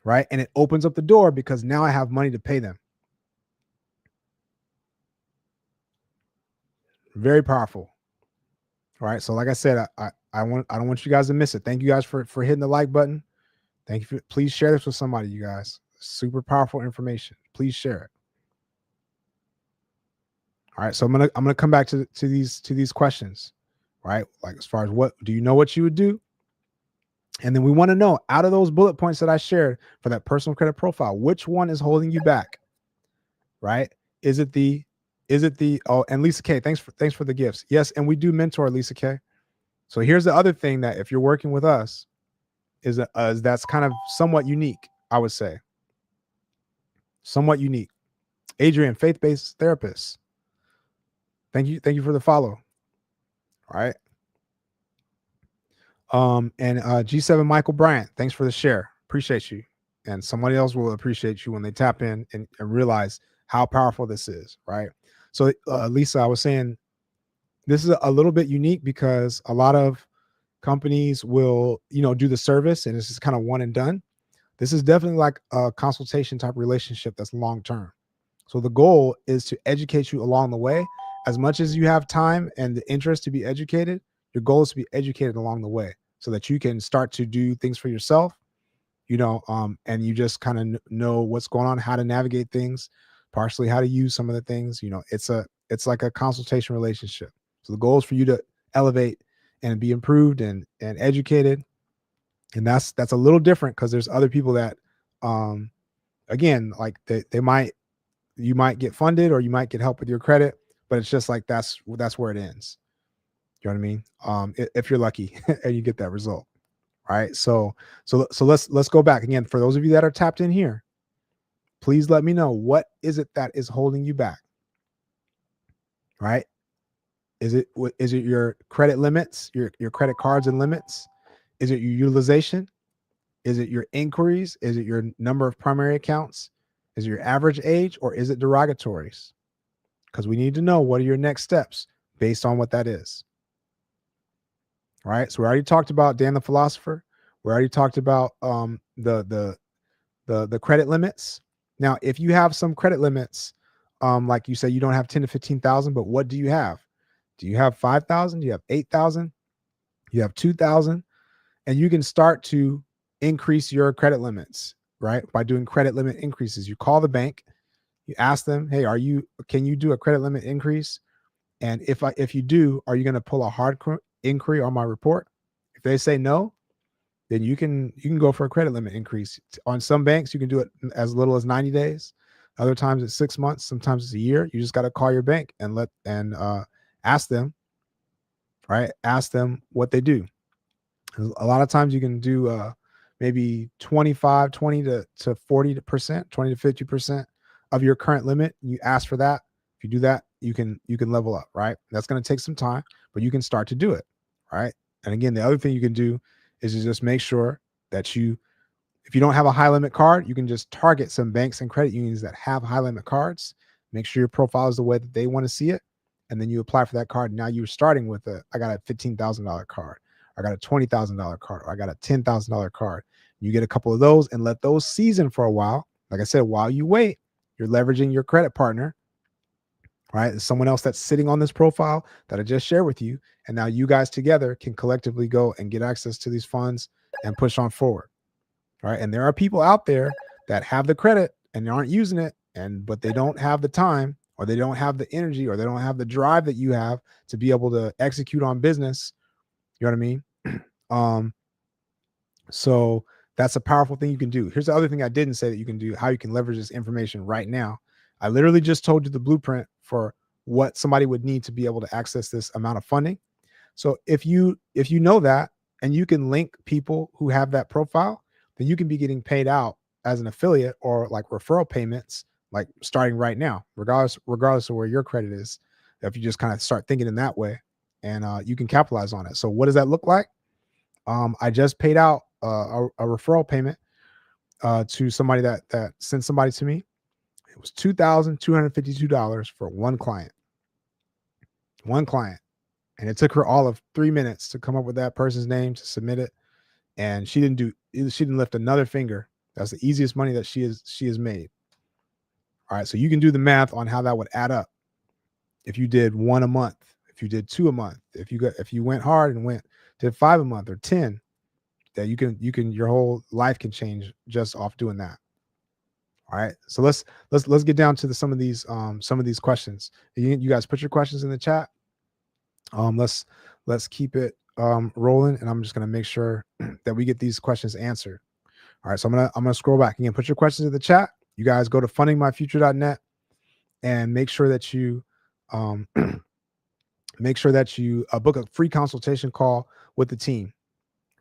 Speaker 1: right? And it opens up the door, because now I have money to pay them. Very powerful. All right. So like I said, I don't want you guys to miss it. Thank you guys for hitting the like button. Thank you. Please share this with somebody, you guys. Super powerful information. Please share it. All right. So I'm gonna come back to these questions, right? Like, as far as what do you know what you would do? And then we want to know, out of those bullet points that I shared for that personal credit profile, which one is holding you back? right? Is it the oh, and Lisa K, thanks for the gifts. Yes, and we do mentor, Lisa K. So here's the other thing, that if you're working with us, is that's kind of somewhat unique, I would say. Somewhat unique. Adrian, faith-based therapist. Thank you for the follow. All right. And G7 Michael Bryant, thanks for the share. Appreciate you. And somebody else will appreciate you when they tap in and realize how powerful this is, right? So Lisa, I was saying this is a little bit unique because a lot of companies will, do the service and it's just kind of one and done. This is definitely like a consultation type relationship that's long term. So the goal is to educate you along the way. As much as you have time and the interest to be educated, your goal is to be educated along the way so that you can start to do things for yourself, and you just kind of know what's going on, how to navigate things, partially how to use some of the things. It's like a consultation relationship. So the goal is for you to elevate and be improved and educated. And that's a little different because there's other people that, again, like you might get funded or you might get help with your credit, but it's just like that's where it ends. You know what I mean? If you're lucky and you get that result, right? So let's go back again. For those of you that are tapped in here, please let me know, what is it that is holding you back, right? Is it your credit limits, your credit cards and limits? Is it your utilization? Is it your inquiries? Is it your number of primary accounts? Is it your average age, or is it derogatories? Because we need to know what are your next steps based on what that is. All right. So we already talked about Dan the Philosopher. We already talked about the credit limits. Now, if you have some credit limits, like you say, you don't have 10 to 15,000, but what do you have? Do you have 5,000? Do you have 8,000? You have 2,000? And you can start to increase your credit limits, right? By doing credit limit increases. You call the bank, you ask them, hey, can you do a credit limit increase? And if you do, are you going to pull a hard inquiry on my report? If they say no, then you can go for a credit limit increase. On some banks, you can do it as little as 90 days. Other times it's 6 months. Sometimes it's a year. You just got to call your bank and ask them, right? Ask them what they do. A lot of times you can do maybe 20 to 40%, 20 to 50% of your current limit. You ask for that. If you do that, you can level up, right? That's going to take some time, but you can start to do it, right? And again, the other thing you can do is to just make sure that if you don't have a high limit card, you can just target some banks and credit unions that have high limit cards. Make sure your profile is the way that they want to see it. And then you apply for that card. Now you're starting with I got a $15,000 card. I got a $20,000 card. Or I got a $10,000 card. You get a couple of those and let those season for a while. Like I said, while you wait, you're leveraging your credit partner, right? There's someone else that's sitting on this profile that I just shared with you. And now you guys together can collectively go and get access to these funds and push on forward. Right. And there are people out there that have the credit and aren't using it, but they don't have the time, or they don't have the energy, or they don't have the drive that you have to be able to execute on business. You know what I mean? So that's a powerful thing you can do. Here's the other thing I didn't say that you can do, how you can leverage this information right now. I literally just told you the blueprint for what somebody would need to be able to access this amount of funding. So if you know that, and you can link people who have that profile, then you can be getting paid out as an affiliate or like referral payments, like starting right now, regardless of where your credit is. If you just kind of start thinking in that way, and you can capitalize on it. So what does that look like? I just paid out a referral payment to somebody that sent somebody to me. It was $2,252 for one client. And it took her all of 3 minutes to come up with that person's name, to submit it. And she didn't lift another finger. That's the easiest money that she has made. All right. So you can do the math on how that would add up. If you did 1 a month, if you did 2 a month, if you went hard and did 5 a month or 10, that you can your whole life can change just off doing that. All right. So let's get down to some of these questions. You guys put your questions in the chat. Let's keep it rolling, and I'm just going to make sure that we get these questions answered. All right, so I'm gonna scroll back again. Put your questions in the chat. You guys go to fundingmyfuture.net. and make sure that you um, book a free consultation call with the team,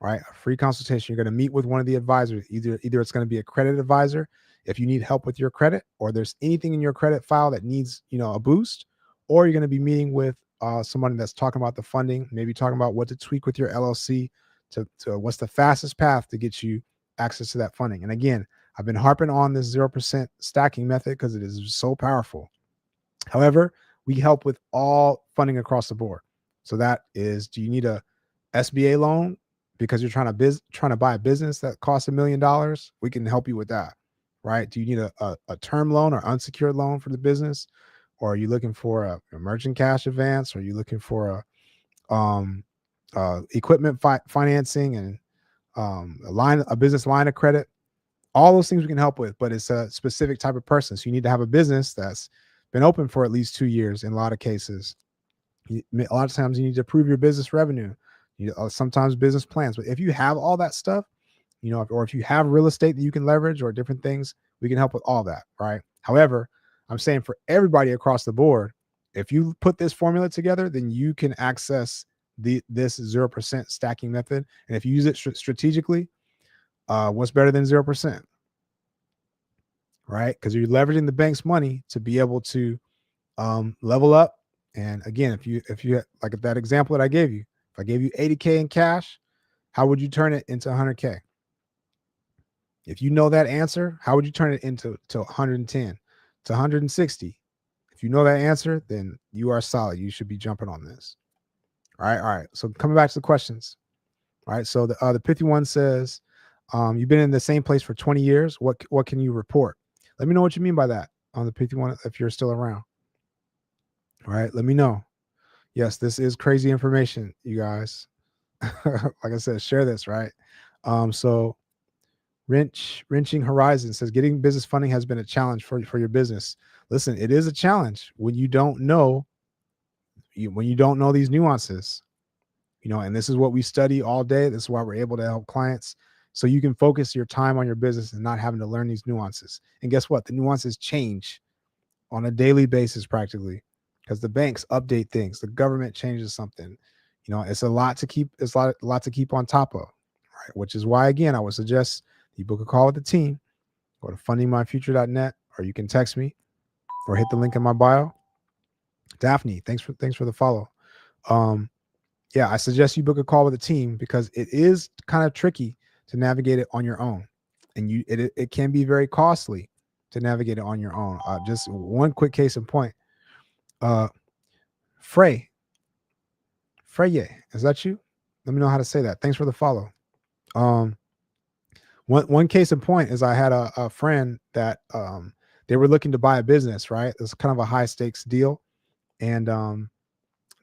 Speaker 1: right? A free consultation. You're going to meet with one of the advisors. Either it's going to be a credit advisor if you need help with your credit, or there's anything in your credit file that needs, a boost, or you're going to be meeting with someone that's talking about the funding, maybe talking about what to tweak with your LLC to what's the fastest path to get you access to that funding. And again, I've been harping on this 0% stacking method because it is so powerful. However, we help with all funding across the board. So that is, do you need a SBA loan because you're trying to buy a business that costs $1 million? We can help you with that, right? Do you need a term loan or unsecured loan for the business? Or are you looking for a emerging cash advance? Or are you looking for equipment financing and a business line of credit? All those things we can help with, but it's a specific type of person. So you need to have a business that's been open for at least 2 years in a lot of cases. A lot of times you need to prove your business revenue. Sometimes business plans. But if you have all that stuff, or if you have real estate that you can leverage or different things, we can help with all that, right? However, I'm saying for everybody across the board, if you put this formula together, then you can access this 0% stacking method. And if you use it strategically, what's better than 0%? Right? Because you're leveraging the bank's money to be able to level up. And again, if you like that example that I gave you, if I gave you 80K in cash, how would you turn it into 100K? If you know that answer, how would you turn it into 110 to 160? If you know that answer, then you are solid. You should be jumping on this. All right. So coming back to the questions. All right. So the pithy one says, you've been in the same place for 20 years. What can you report? Let me know what you mean by that on the pithy one if you're still around. All right. Let me know. Yes, this is crazy information, you guys. Like I said, share this, right? So Wrenching Horizon says getting business funding has been a challenge for your business. Listen, it is a challenge when you don't know these nuances, and this is what we study all day. This is why we're able to help clients. So you can focus your time on your business and not having to learn these nuances. And guess what? The nuances change on a daily basis practically because the banks update things. The government changes something. It's a lot to keep. It's a lot to keep on top of, right? Which is why, again, I would suggest you book a call with the team. Go to fundingmyfuture.net, or you can text me or hit the link in my bio. Daphne, thanks for the follow. Yeah, I suggest you book a call with a team because it is kind of tricky to navigate it on your own, and it can be very costly to navigate it on your own. Just one quick case in point. Frey, is that you? Let me know how to say that. Thanks for the follow. One case in point is I had a friend that they were looking to buy a business, right? It's kind of a high stakes deal, and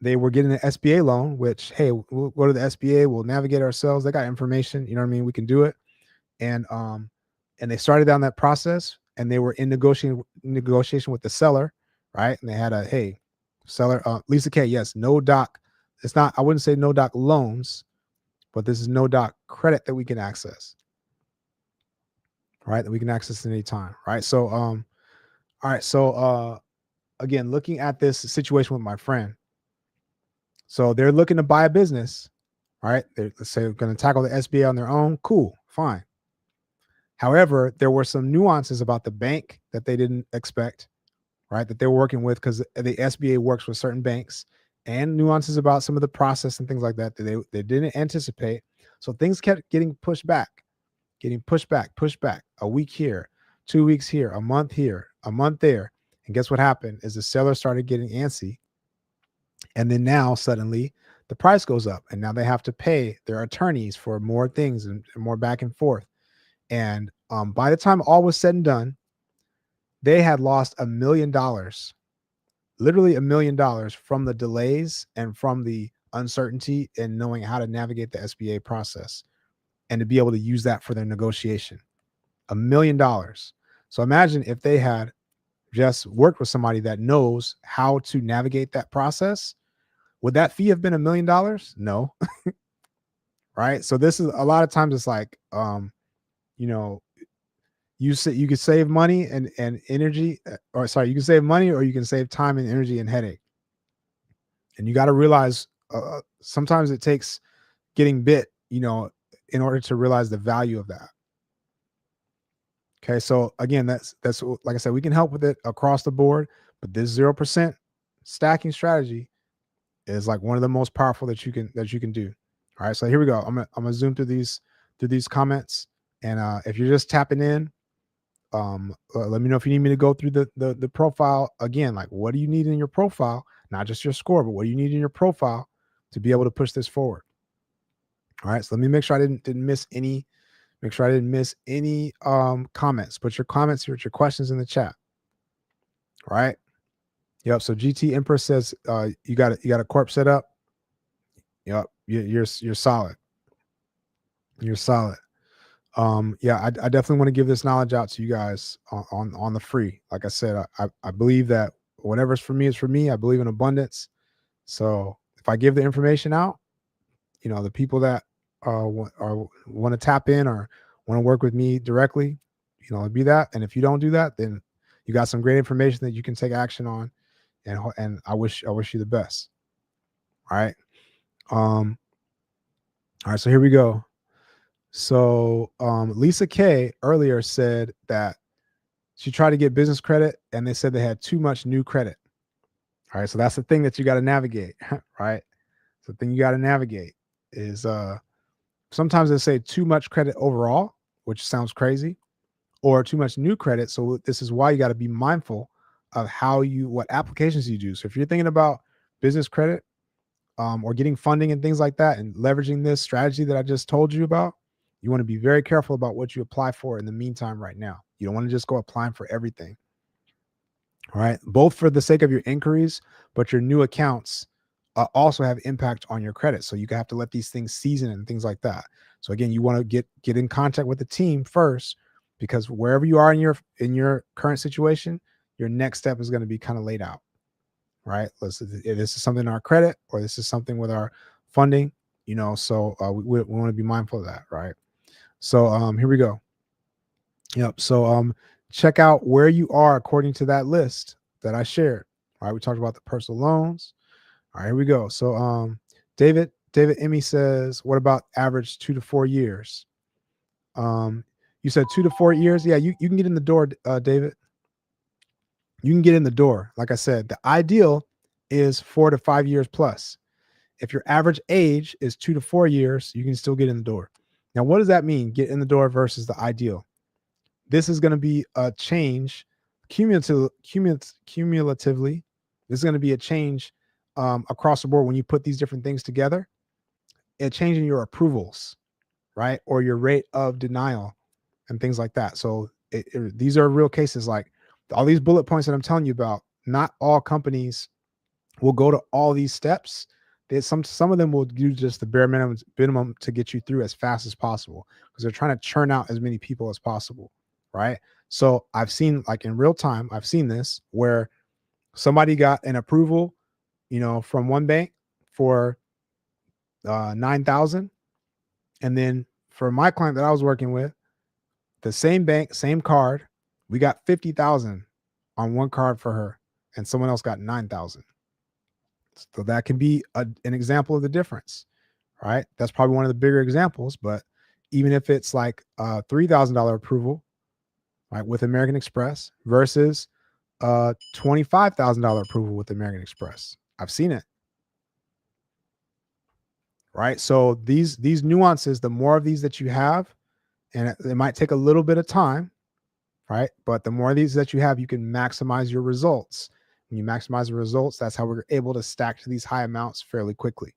Speaker 1: they were getting an SBA loan, which, hey, we'll go to the SBA, we'll navigate ourselves. They got information, you know what I mean? We can do it. And they started down that process, and they were in negotiation with the seller, right? And they had seller, Lisa K, yes, no doc. It's not, I wouldn't say no doc loans, but this is no doc credit that we can access, right? That we can access at any time, right? So, all right. So, again, looking at this situation with my friend. So they're looking to buy a business, right? Let's say they're going to tackle the SBA on their own. Cool, fine. However, there were some nuances about the bank that they didn't expect, right? That they were working with because the SBA works with certain banks, and nuances about some of the process and things like that that they didn't anticipate. So things kept getting pushed back. A week here, 2 weeks here, a month there. And guess what happened is the seller started getting antsy. And then now suddenly the price goes up, and now they have to pay their attorneys for more things and more back and forth. And by the time all was said and done, they had lost $1 million, literally $1 million from the delays and from the uncertainty in knowing how to navigate the SBA process and to be able to use that for their negotiation. $1 million. So imagine if they had just worked with somebody that knows how to navigate that process. Would that fee have been $1 million? No. Right. So this is a lot of times it's like, you can save money and energy, or sorry, you can save money, or you can save time and energy and headache. And you got to realize sometimes it takes getting bit, in order to realize the value of that. Okay, so again, that's like I said, we can help with it across the board, but this 0% stacking strategy is like one of the most powerful that you can do. All right, so here we go. I'm gonna zoom through these comments, and if you're just tapping in, let me know if you need me to go through the profile again. Like, what do you need in your profile? Not just your score, but what do you need in your profile to be able to push this forward? All right, so let me make sure I didn't miss any. Make sure I didn't miss any comments. Put your comments here, your questions in the chat. All right. Yep. So GT Empress says you got a corp set up. Yep. You're solid. You're solid. Yeah, I definitely want to give this knowledge out to you guys on the free. Like I said, I believe that whatever's for me is for me. I believe in abundance. So if I give the information out, the people that want to tap in or want to work with me directly, it'd be that. And if you don't do that, then you got some great information that you can take action on. And I wish you the best. All right. All right. So here we go. So Lisa K earlier said that she tried to get business credit and they said they had too much new credit. All right. So that's the thing that you got to navigate, right? So the thing you got to navigate is sometimes they say too much credit overall, which sounds crazy, or too much new credit. So this is why you got to be mindful of what applications you do. So if you're thinking about business credit or getting funding and things like that and leveraging this strategy that I just told you about, you want to be very careful about what you apply for in the meantime right now. You don't want to just go applying for everything. All right. Both for the sake of your inquiries, but your new accounts also have impact on your credit. So you have to let these things season and things like that. So again, you want to get in contact with the team first, because wherever you are in your current situation, your next step is going to be kind of laid out. Right. If this is something in our credit or this is something with our funding, so we want to be mindful of that. Right. So here we go. Yep. So check out where you are according to that list that I shared. All right. We talked about the personal loans. All right, here we go. So David Emmy says, what about average 2 to 4 years? You said 2 to 4 years. Yeah, you can get in the door, David. You can get in the door. Like I said, the ideal is 4 to 5 years plus. If your average age is 2 to 4 years, you can still get in the door. Now, what does that mean? Get in the door versus the ideal. This is going to be a change cumulatively. This is going to be a change across the board when you put these different things together. It changing your approvals, right? Or your rate of denial and things like that. So these are real cases. Like all these bullet points that I'm telling you about, not all companies will go to all these steps. Some of them will do just the bare minimum to get you through as fast as possible, because they're trying to churn out as many people as possible, right? So I've seen, like in real time, I've seen this where somebody got an approval, from one bank for 9,000, and then for my client that I was working with, the same bank, same card, we got 50,000 on one card for her, and someone else got 9,000. So that can be an example of the difference, right? That's probably one of the bigger examples. But even if it's like a $3,000 approval, right, with American Express versus a $25,000 approval with American Express, I've seen it. Right. So these nuances, the more of these that you have, and it might take a little bit of time, right? But the more of these that you have, you can maximize your results. When you maximize the results, that's how we're able to stack to these high amounts fairly quickly.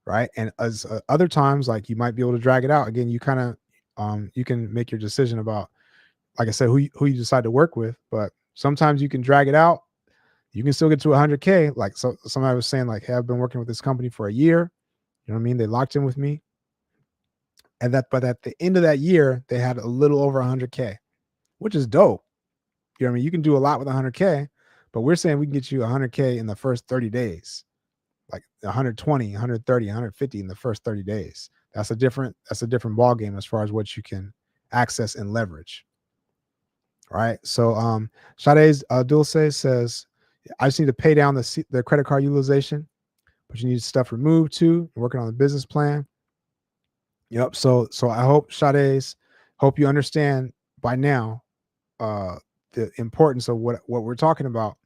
Speaker 1: Right. And as other times, like you might be able to drag it out. Again, you kind of you can make your decision about, like I said, who you decide to work with. But sometimes you can drag it out. You can still get to 100K. Like somebody was saying, like, hey, I've been working with this company for a year. You know what I mean? They locked in with me. But at the end of that year, they had a little over 100K, which is dope. You know what I mean? You can do a lot with 100K, but we're saying we can get you 100K in the first 30 days, like 120, 130, 150 in the first 30 days. That's a different ball game as far as what you can access and leverage. Right. So Sade's Dulce says, I just need to pay down the credit card utilization, but you need stuff removed too. You're working on the business plan. Yep. So I hope hope you understand by now the importance of what we're talking about.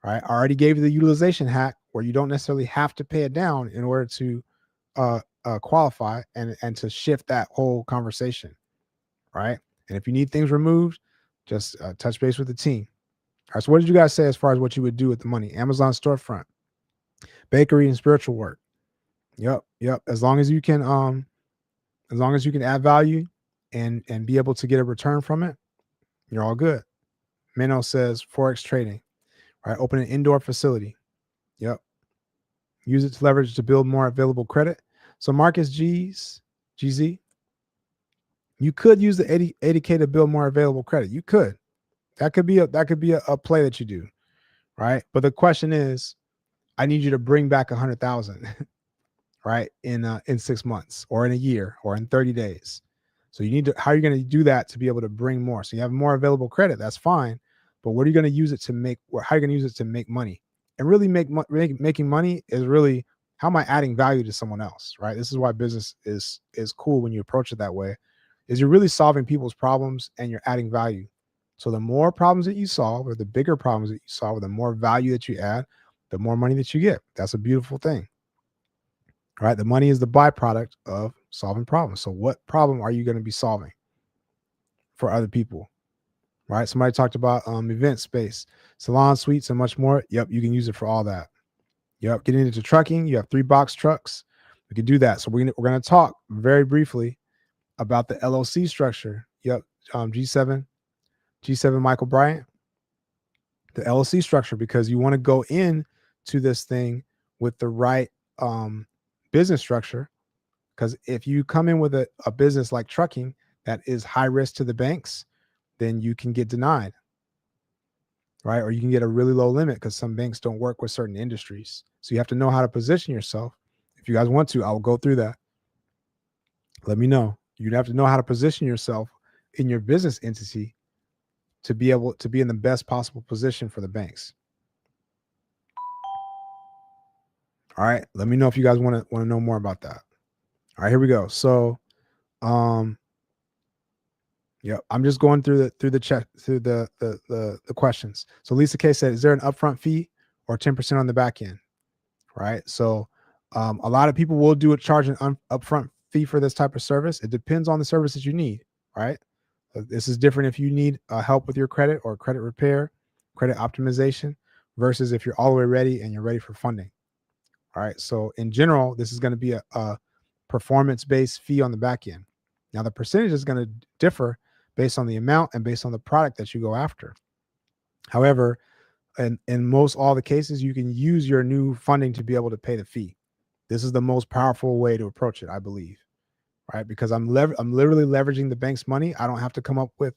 Speaker 1: Right. I already gave you the utilization hack where you don't necessarily have to pay it down in order to qualify and to shift that whole conversation. Right. And if you need things removed, just touch base with the team. All right. So what did you guys say as far as what you would do with the money? Amazon storefront, bakery, and spiritual work. Yep. As long as you can add value and be able to get a return from it, you're all good. Minnow says Forex trading. All right. Open an indoor facility. Yep. Use it to leverage to build more available credit. So Marcus GZ, you could use the 80K to build more available credit. You could. That could be a play that you do, right? But the question is, I need you to bring back 100,000, right? In 6 months or in a year or in 30 days. So you need to, how are you going to do that to be able to bring more? So you have more available credit. That's fine. But what are you going to use it to make, or how are you going to use it to make money? And really making money is really, how am I adding value to someone else, right? This is why business is cool when you approach it that way, is you're really solving people's problems and you're adding value. So the more problems that you solve, or the bigger problems that you solve, or the more value that you add, the more money that you get. That's a beautiful thing, right? The money is the byproduct of solving problems. So what problem are you going to be solving for other people, right? Somebody talked about event space, salon suites, and much more. Yep, you can use it for all that. Yep, getting into trucking, you have 3 box trucks. We can do that. So we're going to talk very briefly about the LLC structure. Yep, G7 Michael Bryant, the LLC structure, because you want to go in to this thing with the right business structure. Because if you come in with a business like trucking that is high risk to the banks, then you can get denied, right? Or you can get a really low limit because some banks don't work with certain industries. So you have to know how to position yourself. If you guys want to, I will go through that. Let me know. You'd have to know how to position yourself in your business entity to be able to be in the best possible position for the banks. All right. Let me know if you guys want to know more about that. All right, here we go. So, yeah, I'm just going through the questions. So Lisa K said, is there an upfront fee or 10% on the back end? Right. So a lot of people will charge an upfront fee for this type of service. It depends on the service that you need. Right. This is different if you need help with your credit or credit repair, credit optimization, versus if you're all the way ready and you're ready for funding. All right. So in general, this is going to be a performance-based fee on the back end. Now the percentage is going to differ based on the amount and based on the product that you go after. However, in most all the cases, you can use your new funding to be able to pay the fee. This is the most powerful way to approach it, I believe, right? Because I'm literally leveraging the bank's money. I don't have to come up with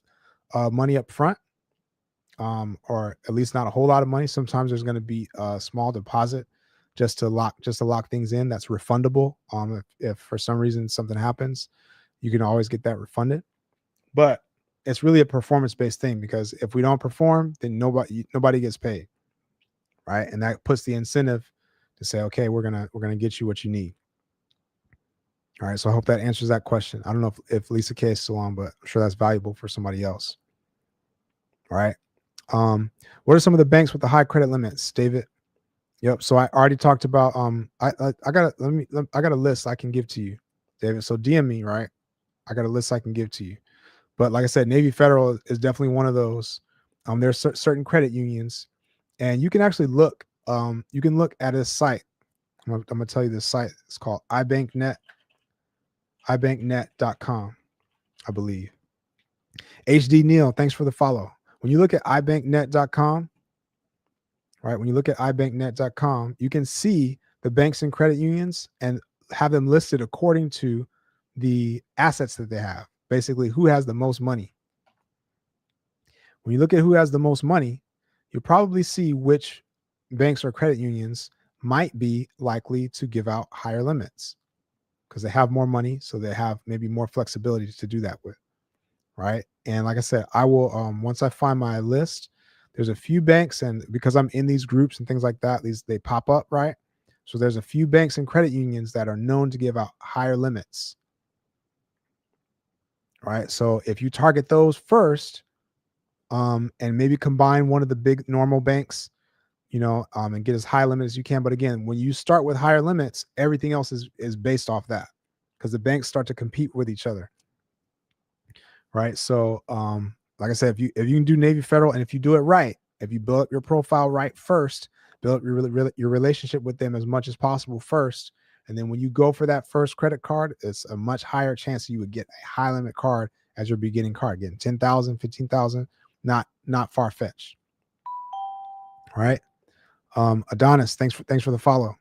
Speaker 1: money up front, or at least not a whole lot of money. Sometimes there's going to be a small deposit just to lock things in. That's refundable. If for some reason something happens, you can always get that refunded. But it's really a performance-based thing, because if we don't perform, then nobody gets paid, right? And that puts the incentive to say, okay, we're gonna get you what you need. All right. So I hope that answers that question. I don't know if Lisa K is still on, but I'm sure that's valuable for somebody else. All right. What are some of the banks with the high credit limits, David? Yep. So I already talked about I got a list I can give to you, David. So DM me, right? I got a list I can give to you. But like I said, Navy Federal is definitely one of those. There's certain credit unions, and you can actually look. You can look at a site. I'm gonna tell you this site. It's called ibanknet.com, I believe. HD Neil, thanks for the follow. When you look at ibanknet.com, right? When you look at ibanknet.com, you can see the banks and credit unions and have them listed according to the assets that they have. Basically, who has the most money. When you look at who has the most money, you'll probably see which banks or credit unions might be likely to give out higher limits because they have more money, so they have maybe more flexibility to do that with. right? And like I said, I will once I find my list, there's a few banks, and because I'm in these groups and things like that, these they pop up, right? So there's a few banks and credit unions that are known to give out higher limits, right? So if you target those first, and maybe combine one of the big normal banks, and get as high limit as you can. But again, when you start with higher limits, everything else is based off that, because the banks start to compete with each other, right? So, like I said, if you can do Navy Federal, and if you do it right, if you build up your profile right first, build up your relationship with them as much as possible first, and then when you go for that first credit card, it's a much higher chance you would get a high limit card as your beginning card, getting 10,000, 15,000, not far fetched, right? Adonis, thanks for the follow.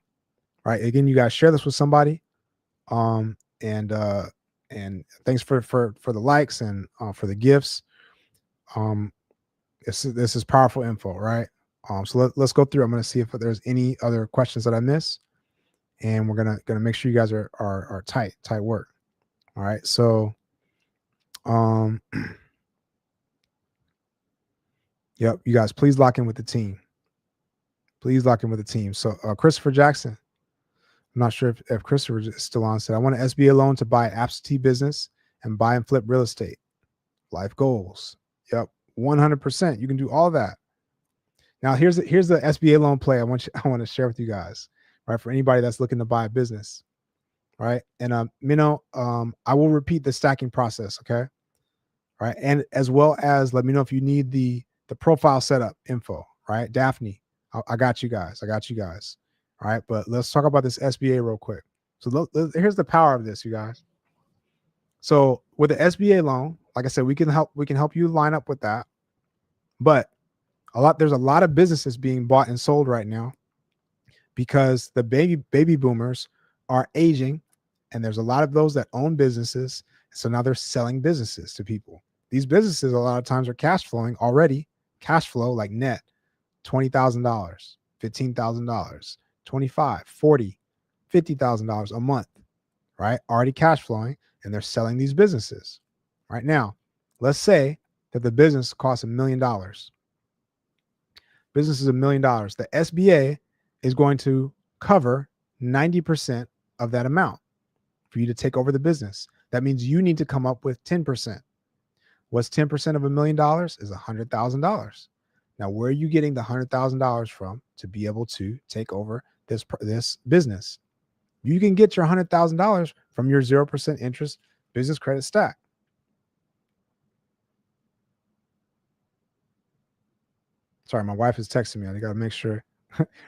Speaker 1: Right. Again, you guys share this with somebody. Um, and thanks for the likes and for the gifts. Um, this is powerful info, right? So let's go through. I'm gonna see if there's any other questions that I miss, and we're gonna make sure you guys are tight work. All right. So um yep, you guys please lock in with the team. Please lock in with the team. So Christopher Jackson, I'm not sure if Christopher is still on, said, I want an SBA loan to buy absentee business and buy and flip real estate. Life goals. Yep. 100%. You can do all that. Now here's the SBA loan play I want to share with you guys, right? For anybody that's looking to buy a business, right? And I will repeat the stacking process, okay? Right. And as well as let me know if you need the profile setup info, right? Daphne, I got you guys. All right. But let's talk about this SBA real quick. So here's the power of this, you guys. So with the SBA loan, like I said, we can help you line up with that. But there's a lot of businesses being bought and sold right now because the baby boomers are aging, and there's a lot of those that own businesses. So now they're selling businesses to people. These businesses a lot of times are cash flowing already, cash flow like net $20,000, $15,000, $25,000, $40,000, $50,000 a month, right? Already cash flowing, and they're selling these businesses. Right now, let's say that the business costs $1 million. Business is $1 million. The SBA is going to cover 90% of that amount for you to take over the business. That means you need to come up with 10%. What's 10% of $1 million is $100,000. Now, where are you getting the $100,000 from to be able to take over this business? You can get your $100,000 from your 0% interest business credit stack. Sorry, my wife is texting me. I got to make sure.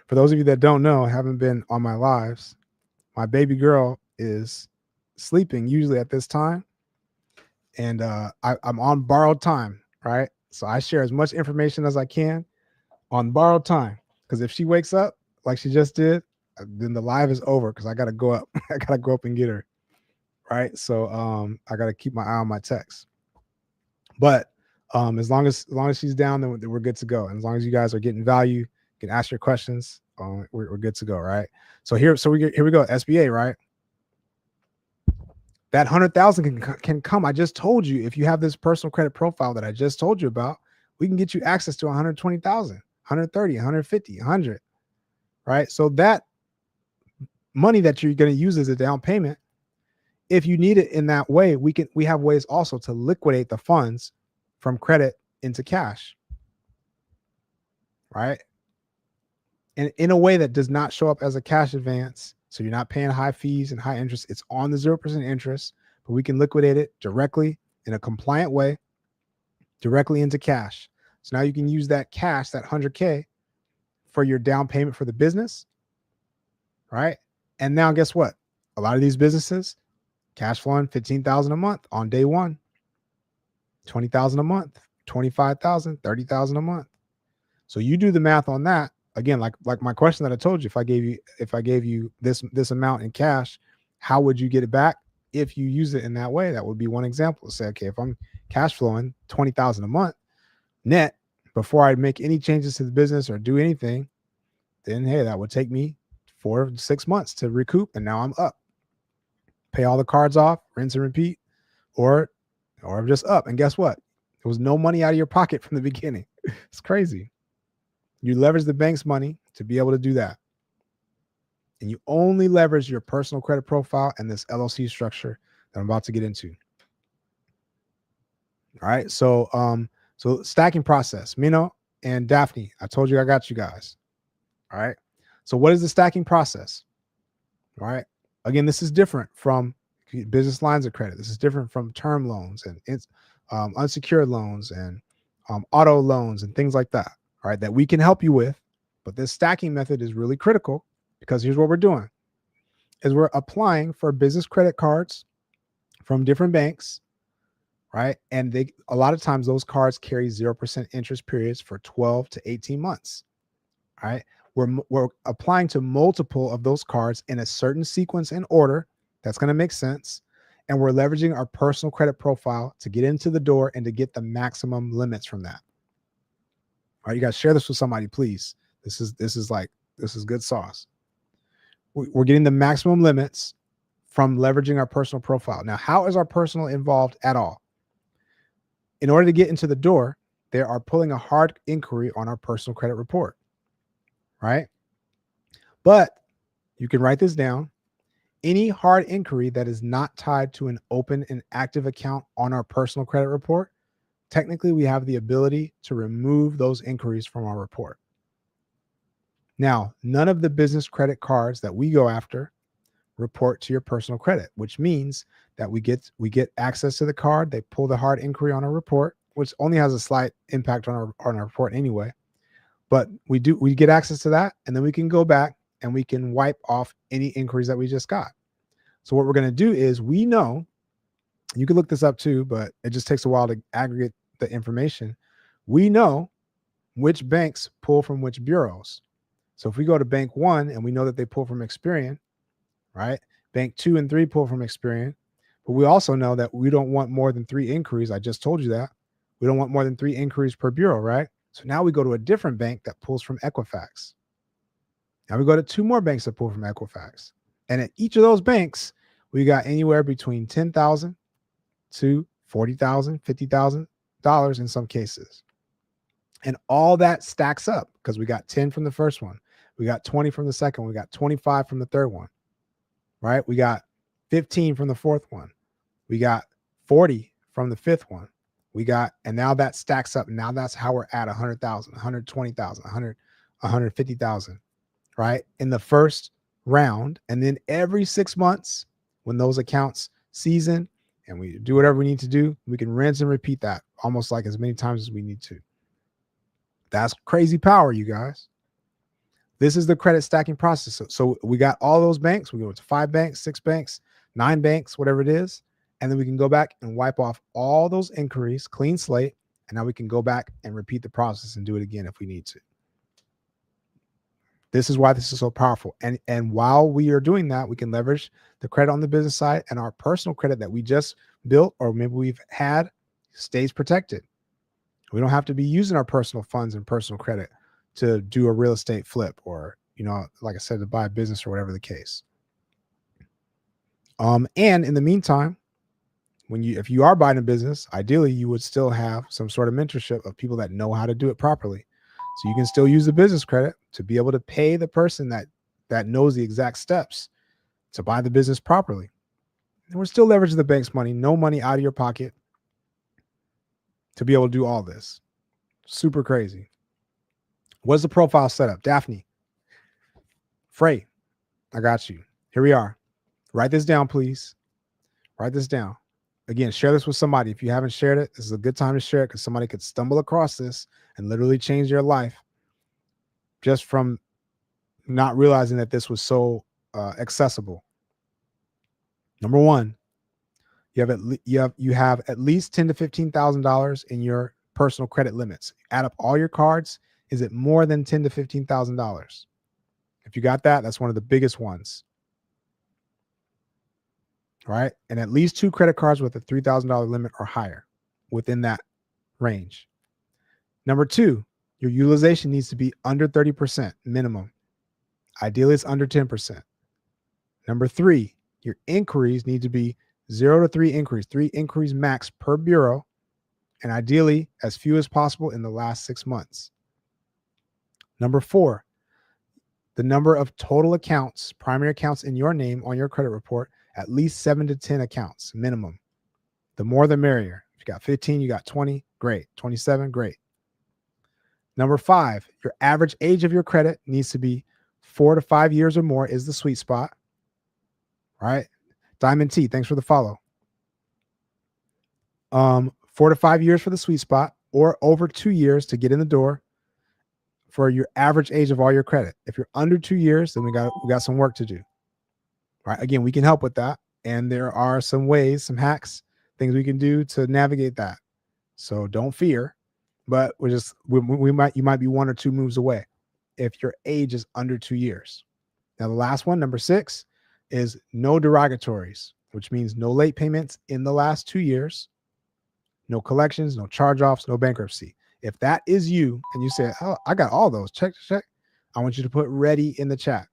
Speaker 1: For those of you that don't know, haven't been on my lives, my baby girl is sleeping usually at this time, and I'm on borrowed time, right? So I share as much information as I can on borrowed time, because if she wakes up like she just did, then the live is over because I got to go up. I got to go up and get her, right? So I got to keep my eye on my texts. But as long as she's down, then we're good to go. And as long as you guys are getting value, you can ask your questions. We're good to go, right? So here we go. SBA, right? That 100,000 can come. I just told you, if you have this personal credit profile that I just told you about, we can get you access to 120,000, 130, 150, 100, right? So that money that you're going to use as a down payment, if you need it in that way, we have ways also to liquidate the funds from credit into cash, right? And in a way that does not show up as a cash advance. So you're not paying high fees and high interest. It's on the 0% interest, but we can liquidate it directly in a compliant way, directly into cash. So now you can use that cash, that 100K, for your down payment for the business, right? And now guess what? A lot of these businesses cash flowing 15,000 a month on day one, 20,000 a month, 25,000, 30,000 a month. So you do the math on that. Again, like my question that I told you, if I gave you this amount in cash, how would you get it back? If you use it in that way, that would be one example. Say, okay, if I'm cash flowing 20,000 a month net before I make any changes to the business or do anything, then hey, that would take me 4 to 6 months to recoup, and now I'm up. Pay all the cards off, rinse and repeat, or or just up. And guess what? There was no money out of your pocket from the beginning. It's crazy. You leverage the bank's money to be able to do that. And you only leverage your personal credit profile and this LLC structure that I'm about to get into. All right. So stacking process, Mino and Daphne, I told you I got you guys. All right. So what is the stacking process? All right. Again, this is different from business lines of credit. This is different from term loans and unsecured loans and auto loans and things like that. All right. That we can help you with. But this stacking method is really critical because here's what we're doing is we're applying for business credit cards from different banks. Right. And a lot of times those cards carry 0% interest periods for 12 to 18 months. All right. We're applying to multiple of those cards in a certain sequence and order. That's going to make sense. And we're leveraging our personal credit profile to get into the door and to get the maximum limits from that. All right. You guys share this with somebody, please. This is good sauce. We're getting the maximum limits from leveraging our personal profile. Now, how is our personal involved at all? In order to get into the door, they are pulling a hard inquiry on our personal credit report, right? But you can write this down. Any hard inquiry that is not tied to an open and active account on our personal credit report, technically we have the ability to remove those inquiries from our report. Now, none of the business credit cards that we go after report to your personal credit, which means that we get access to the card. They pull the hard inquiry on our report, which only has a slight impact on our report anyway. But we get access to that, and then we can go back and we can wipe off any inquiries that we just got. So what we're going to do is, we know, you can look this up too, but it just takes a while to aggregate the information. We know which banks pull from which bureaus. So if we go to Bank 1 and we know that they pull from Experian, right? Bank 2 and 3 pull from Experian, but we also know that we don't want more than 3 inquiries. I just told you that. We don't want more than 3 inquiries per bureau, right? So now we go to a different bank that pulls from Equifax. Now we go to 2 more banks that pull from Equifax. And at each of those banks, we got anywhere between $10,000 to $40,000, $50,000 in some cases. And all that stacks up because we got 10 from the first one. We got 20 from the second one. We got 25 from the third one, right? We got 15 from the fourth one. We got 40 from the fifth one. And now that stacks up. Now that's how we're at 100,000, 120,000, 150,000, right? In the first round. And then every 6 months, when those accounts season and we do whatever we need to do, we can rinse and repeat that almost like as many times as we need to. That's crazy power, you guys. This is the credit stacking process. So we got all those banks. We go to 5 banks, 6 banks, 9 banks, whatever it is. And then we can go back and wipe off all those inquiries, clean slate. And now we can go back and repeat the process and do it again if we need to. This is why this is so powerful. And while we are doing that, we can leverage the credit on the business side, and our personal credit that we just built or maybe we've had stays protected. We don't have to be using our personal funds and personal credit to do a real estate flip or, like I said, to buy a business or whatever the case. And in the meantime, if you are buying a business, ideally you would still have some sort of mentorship of people that know how to do it properly. So you can still use the business credit to be able to pay the person that knows the exact steps to buy the business properly. And we're still leveraging the bank's money, no money out of your pocket to be able to do all this. Super crazy. What's the profile setup? Daphne, Frey, I got you. Here we are. Write this down, please. Write this down. Again, share this with somebody. If you haven't shared it, this is a good time to share it because somebody could stumble across this and literally change their life just from not realizing that this was so accessible. Number 1, you have at least $10,000 to $15,000 in your personal credit limits. Add up all your cards. Is it more than $10,000 to $15,000? If you got that, that's one of the biggest ones. All right. And at least 2 credit cards with a $3,000 limit or higher within that range. Number 2, your utilization needs to be under 30% minimum. Ideally, it's under 10%. Number 3, your inquiries need to be 0 to 3 inquiries, 3 inquiries max per bureau, and ideally as few as possible in the last 6 months. Number 4, the number of total accounts, primary accounts in your name on your credit report, at least 7 to 10 accounts minimum. The more the merrier. If you got 15, you got 20, great. 27, great. Number 5, your average age of your credit needs to be 4 to 5 years or more is the sweet spot. Right? Diamond T, thanks for the follow. 4 to 5 years for the sweet spot, or over 2 years to get in the door for your average age of all your credit. If you're under 2 years, then we got some work to do. Right? Again, we can help with that, and there are some ways, some hacks, things we can do to navigate that. So don't fear, but you might be 1 or 2 moves away if your age is under 2 years. Now the last one, number 6, is no derogatories, which means no late payments in the last 2 years, no collections, no charge-offs, no bankruptcy. If that is you and you say, oh, I got all those, check, I want you to put ready in the chat.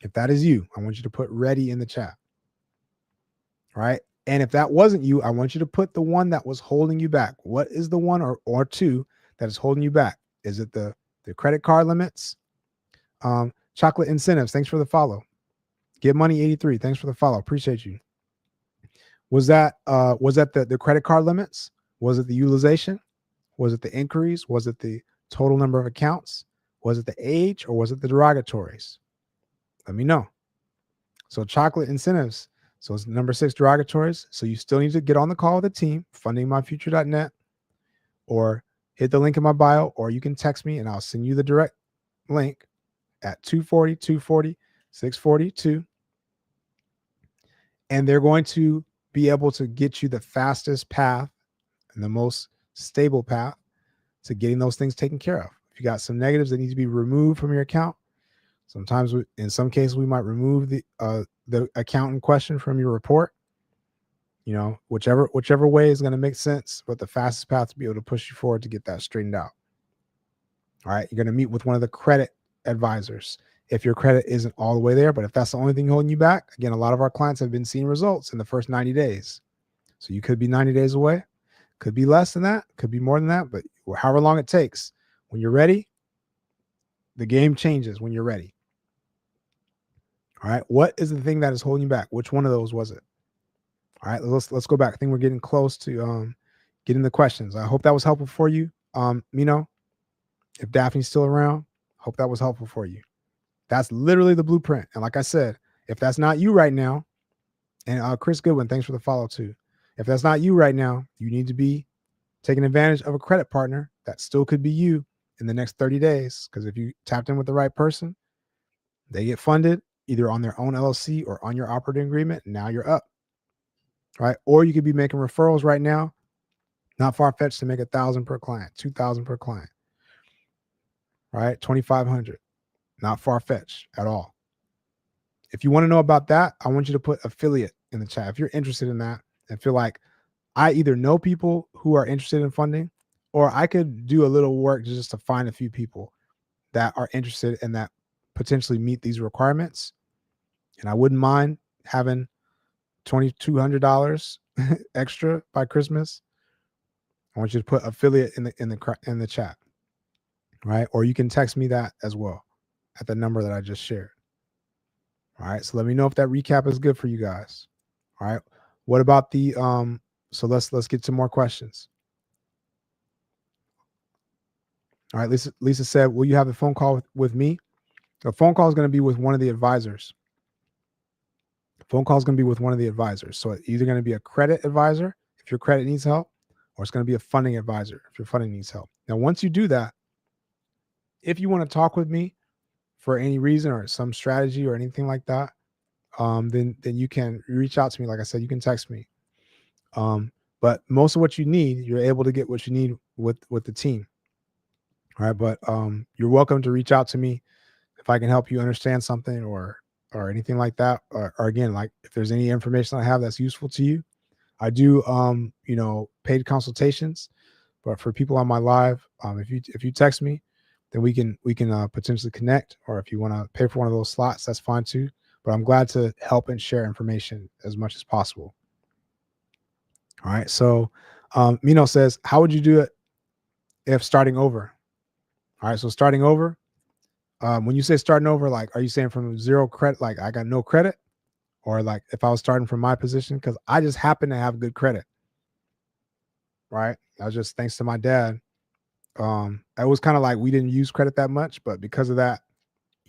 Speaker 1: If that is you, I want you to put ready in the chat. All right. And if that wasn't you, I want you to put the one that was holding you back. What is the one or 2 that is holding you back? Is it the credit card limits? Chocolate incentives, thanks for the follow. Get Money 83, thanks for the follow. Appreciate you. Was that the credit card limits? Was it the utilization? Was it the inquiries? Was it the total number of accounts? Was it the age, or was it the derogatories? Let me know. So chocolate incentives. So it's number 6, derogatories. So you still need to get on the call with the team, fundingmyfuture.net, or hit the link in my bio, or you can text me and I'll send you the direct link at 240-642. And they're going to be able to get you the fastest path and the most stable path to getting those things taken care of. If you got some negatives that need to be removed from your account, sometimes in some cases we might remove the account in question from your report. You know, whichever way is going to make sense, but the fastest path to be able to push you forward to get that straightened out. All right, you're going to meet with one of the credit advisors if your credit isn't all the way there. But if that's the only thing holding you back, again, a lot of our clients have been seeing results in the first 90 days. So you could be 90 days away, could be less than that, could be more than that, but however long it takes, when you're ready, the game changes when you're ready. All right, what is the thing that is holding you back? Which one of those was it? All right, let's go back. I think we're getting close to getting the questions. I hope that was helpful for you. Mino, if Daphne's still around, hope that was helpful for you. That's literally the blueprint. And like I said, if that's not you right now, and Chris Goodwin, thanks for the follow too. If that's not you right now, you need to be taking advantage of a credit partner that still could be you in the next 30 days. Because if you tapped in with the right person, they get funded either on their own LLC or on your operating agreement. Now you're up. Right? Or you could be making referrals right now. Not far-fetched to make 1,000 per client, 2,000 per client. Right? 2,500. Not far-fetched at all. If you want to know about that, I want you to put affiliate in the chat. If you're interested in that and feel like I either know people who are interested in funding, or I could do a little work just to find a few people that are interested and that potentially meet these requirements. And I wouldn't mind having $2,200 extra by Christmas. I want you to put affiliate in the chat. Right? Or you can text me that as well at the number that I just shared. All right. So let me know if that recap is good for you guys. All right. What about the so let's get to more questions. All right. Lisa said, will you have a phone call with me? The phone call is going to be with one of the advisors. Phone call is going to be with one of the advisors. So it's either going to be a credit advisor if your credit needs help, or it's going to be a funding advisor if your funding needs help. Now, once you do that, if you want to talk with me for any reason or some strategy or anything like that, then you can reach out to me. Like I said, you can text me. But most of what you need, you're able to get what you need with the team. All right. But you're welcome to reach out to me if I can help you understand something or anything like that. Or again, like if there's any information I have that's useful to you. I do paid consultations, but for people on my live, if you text me, then we can potentially connect. Or if you want to pay for one of those slots, that's fine too. but I'm glad to help and share information as much as possible. All right. So Mino says, how would you do it if starting over? All right. So starting over, when you say starting over, like, are you saying from zero credit, like I got no credit? Or like if I was starting from my position, because I just happen to have good credit, right? I was just, thanks to my dad. It was kind of like we didn't use credit that much, but because of that,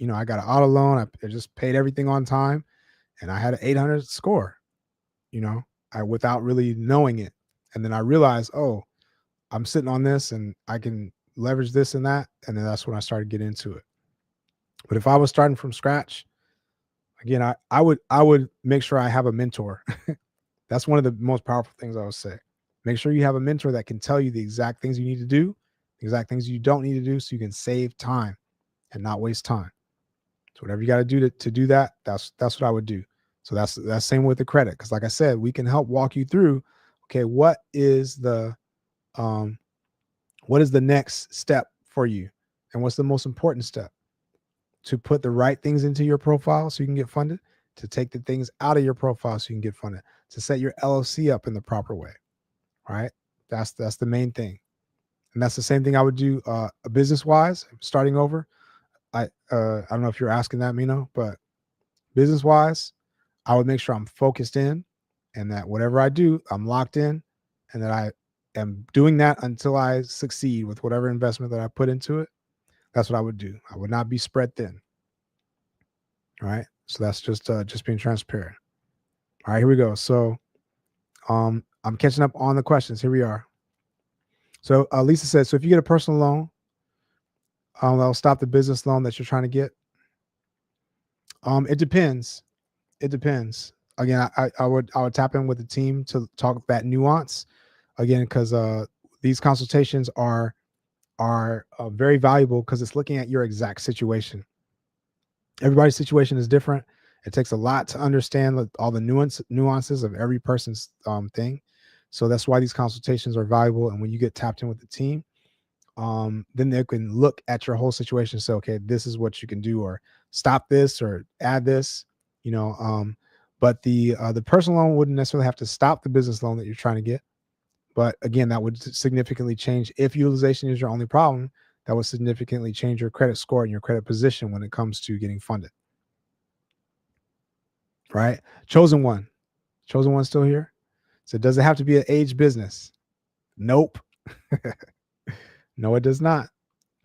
Speaker 1: I got an auto loan. I just paid everything on time, and I had an 800 score, without really knowing it. And then I realized, oh, I'm sitting on this and I can leverage this and that. And then that's when I started getting into it. But if I was starting from scratch, again, I would make sure I have a mentor. That's one of the most powerful things I would say. Make sure you have a mentor that can tell you the exact things you need to do, the exact things you don't need to do, so you can save time and not waste time. So whatever you got to do to do that, that's what I would do. So that's same with the credit, because like I said, we can help walk you through. Okay, what is the next step for you, and what's the most important step? To put the right things into your profile so you can get funded, to take the things out of your profile so you can get funded, to set your LLC up in the proper way. Right? That's the main thing. And that's the same thing I would do business wise, starting over. I don't know if you're asking that, Mino, but business wise, I would make sure I'm focused in, and that whatever I do, I'm locked in, and that I am doing that until I succeed with whatever investment that I put into it. That's what I would do. I would not be spread thin. All right. So that's just being transparent. All right, here we go. So I'm catching up on the questions. Here we are. So Lisa says, so if you get a personal loan, that'll stop the business loan that you're trying to get. It depends. It depends. Again, I would tap in with the team to talk that nuance again, because these consultations are very valuable, because it's looking at your exact situation. Everybody's situation is different. It takes a lot to understand all the nuances of every person's thing. So that's why these consultations are valuable. And when you get tapped in with the team, then they can look at your whole situation and say, okay, this is what you can do, or stop this, or add this, but the personal loan wouldn't necessarily have to stop the business loan that you're trying to get. But again, that would significantly change. If utilization is your only problem, that would significantly change your credit score and your credit position when it comes to getting funded. Right? Chosen One's still here. So does it have to be an age business? Nope. No, it does not.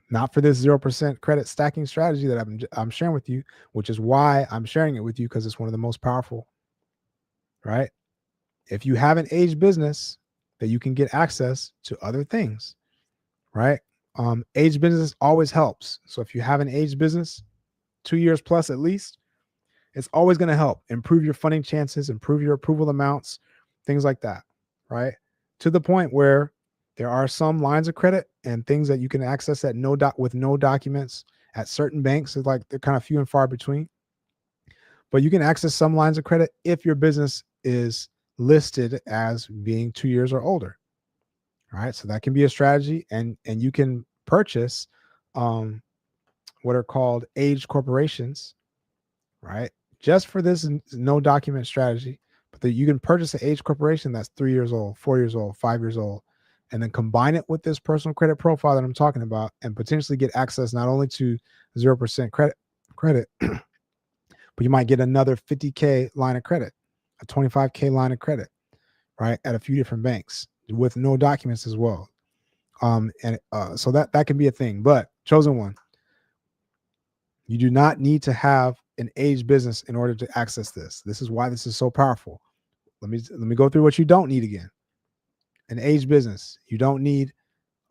Speaker 1: Not for this 0% credit stacking strategy that I'm sharing with you, which is why I'm sharing it with you, because it's one of the most powerful. Right? If you have an age business, that you can get access to other things. Right? Age business always helps. So if you have an age business, 2 years plus at least, it's always going to help improve your funding chances, improve your approval amounts, things like that, right? To the point where there are some lines of credit and things that you can access at with no documents at certain banks. It's like they're kind of few and far between. But you can access some lines of credit if your business is listed as being 2 years or older. All right, so that can be a strategy, and you can purchase what are called age corporations, right? Just for this no document strategy, but that you can purchase an age corporation that's 3 years old, 4 years old, 5 years old, and then combine it with this personal credit profile that I'm talking about, and potentially get access not only to 0% credit, but you might get another 50K line of credit, a 25K line of credit, right? At a few different banks with no documents as well. So that can be a thing. But Chosen One, you do not need to have an age business in order to access this. This is why this is so powerful. Let me go through what you don't need again. An age business. You don't need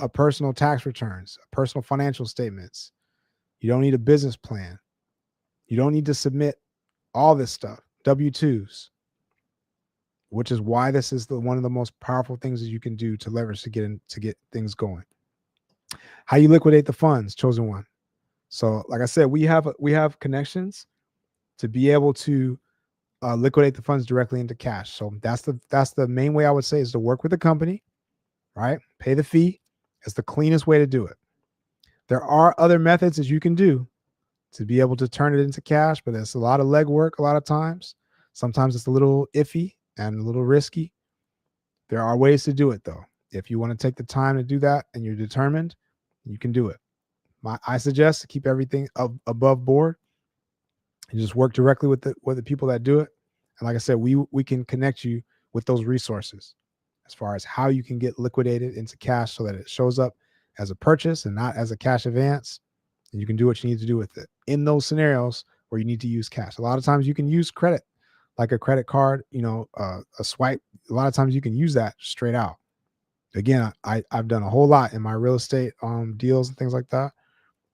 Speaker 1: a personal tax returns, personal financial statements. You don't need a business plan. You don't need to submit all this stuff, W-2s, which is why this is one of the most powerful things that you can do to leverage to get things going. How you liquidate the funds, Chosen One. So, like I said, we have connections to be able to liquidate the funds directly into cash. So that's the main way I would say, is to work with the company, right? Pay the fee. It's the cleanest way to do it. There are other methods that you can do, to be able to turn it into cash, but it's a lot of legwork a lot of times. Sometimes it's a little iffy and a little risky. There are ways to do it though. If you want to take the time to do that and you're determined, you can do it. I suggest to keep everything above board and just work directly with the people that do it. And like I said, we can connect you with those resources as far as how you can get liquidated into cash so that it shows up as a purchase and not as a cash advance. And you can do what you need to do with it in those scenarios where you need to use cash. A lot of times you can use credit, like a credit card, a swipe. A lot of times you can use that straight out. Again, I've done a whole lot in my real estate deals and things like that.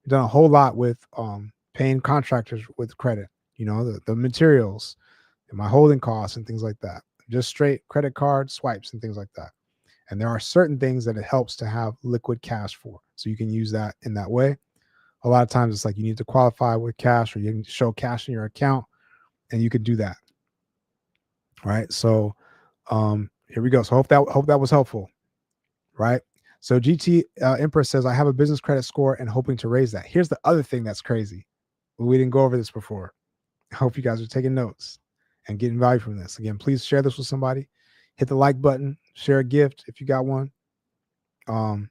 Speaker 1: I've done a whole lot with paying contractors with credit, the materials and my holding costs and things like that. Just straight credit card swipes and things like that. And there are certain things that it helps to have liquid cash for. So you can use that in that way. A lot of times it's like you need to qualify with cash or you can show cash in your account and you could do that. All right. So here we go. So hope that was helpful. Right. So GT Empress says, I have a business credit score and hoping to raise that. Here's the other thing that's crazy. We didn't go over this before. I hope you guys are taking notes and getting value from this. Again, please share this with somebody. Hit the like button, share a gift if you got one.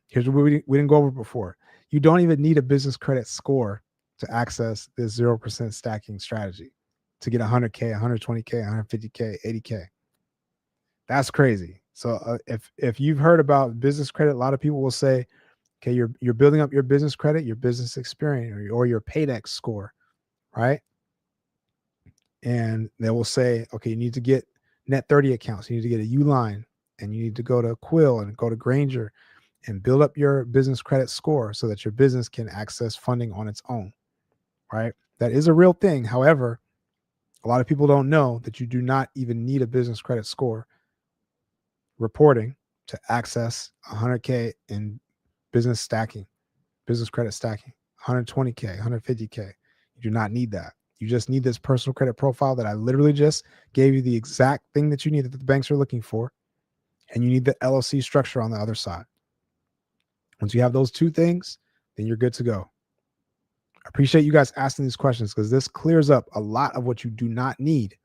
Speaker 1: Here's what we didn't go over before. You don't even need a business credit score to access this 0% stacking strategy to get 100K, 120K, 150K, 80K. That's crazy. So if you've heard about business credit, a lot of people will say, okay, you're building up your business credit, your business experience, or your Paydex score, right? And they will say, okay, you need to get net 30 accounts. You need to get a Uline, and you need to go to Quill and go to Granger and build up your business credit score so that your business can access funding on its own, right? That is a real thing. However, a lot of people don't know that you do not even need a business credit score reporting to access 100K in business stacking, business credit stacking, 120K, 150K. You do not need that. You just need this personal credit profile that I literally just gave you the exact thing that you need that the banks are looking for. And you need the LLC structure on the other side. Once you have those two things, then you're good to go. I appreciate you guys asking these questions because this clears up a lot of what you do not need.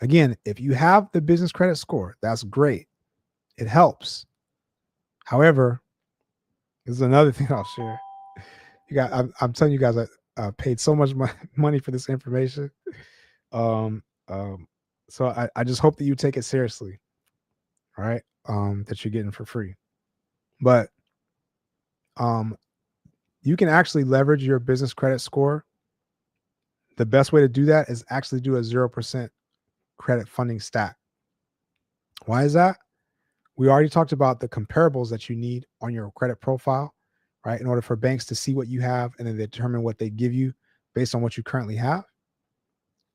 Speaker 1: Again, if you have the business credit score, that's great. It helps. However, this is another thing I'll share. I'm telling you guys, I paid so much money for this information. So I just hope that you take it seriously, right? That you're getting for free. But you can actually leverage your business credit score. The best way to do that is actually do a 0% credit funding stack. Why is that? We already talked about the comparables that you need on your credit profile, right? In order for banks to see what you have and then determine what they give you based on what you currently have.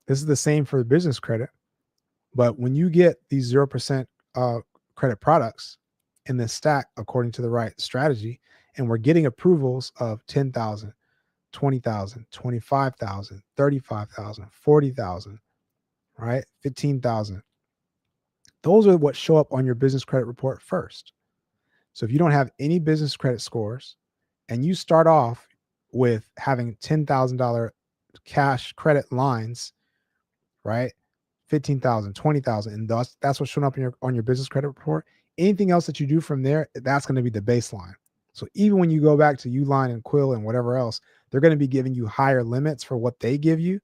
Speaker 1: This is the same for business credit. But when you get these 0% credit products in this stack, according to the right strategy, and we're getting approvals of 10,000, 20,000, 25,000, 35,000, 40,000, right? 15,000. Those are what show up on your business credit report first. So if you don't have any business credit scores and you start off with having $10,000 cash credit lines, right? 15,000, 20,000, and that's what's showing up on your business credit report. Anything else that you do from there, that's going to be the baseline. So even when you go back to Uline and Quill and whatever else, they're going to be giving you higher limits for what they give you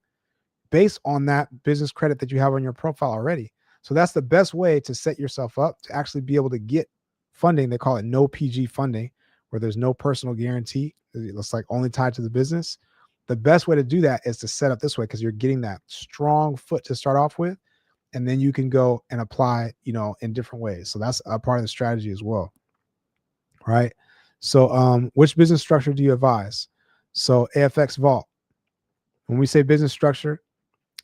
Speaker 1: based on that business credit that you have on your profile already. So that's the best way to set yourself up to actually be able to get funding. They call it no PG funding, where there's no personal guarantee. It's like only tied to the business. The best way to do that is to set up this way because you're getting that strong foot to start off with, and then you can go and apply, in different ways. So that's a part of the strategy as well, right? So which business structure do you advise? So AFX Vault. When we say business structure,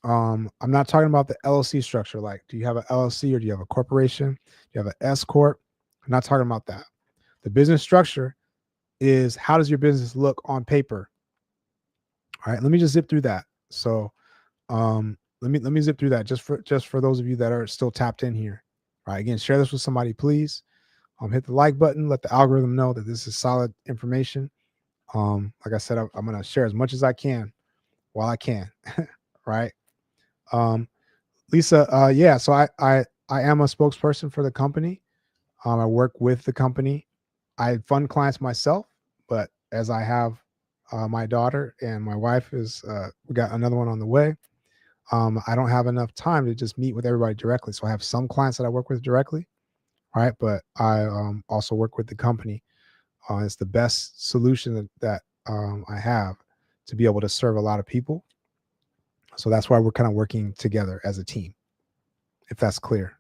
Speaker 1: I'm not talking about the LLC structure. Like, do you have an LLC or do you have a corporation? Do you have an S corp? I'm not talking about that. The business structure is how does your business look on paper? All right, let me just zip through that. So let me zip through that just for those of you that are still tapped in here. All right, again, share this with somebody, please. Hit the like button, let the algorithm know that this is solid information. Like I said, I'm going to share as much as I can while I can. Right. Lisa, yeah, so I am a spokesperson for the company. I work with the company. I fund clients myself, but as I have my daughter and my wife we got another one on the way. I don't have enough time to just meet with everybody directly. So I have some clients that I work with directly, right? But I also work with the company. It's the best solution that I have to be able to serve a lot of people. So that's why we're kind of working together as a team, if that's clear.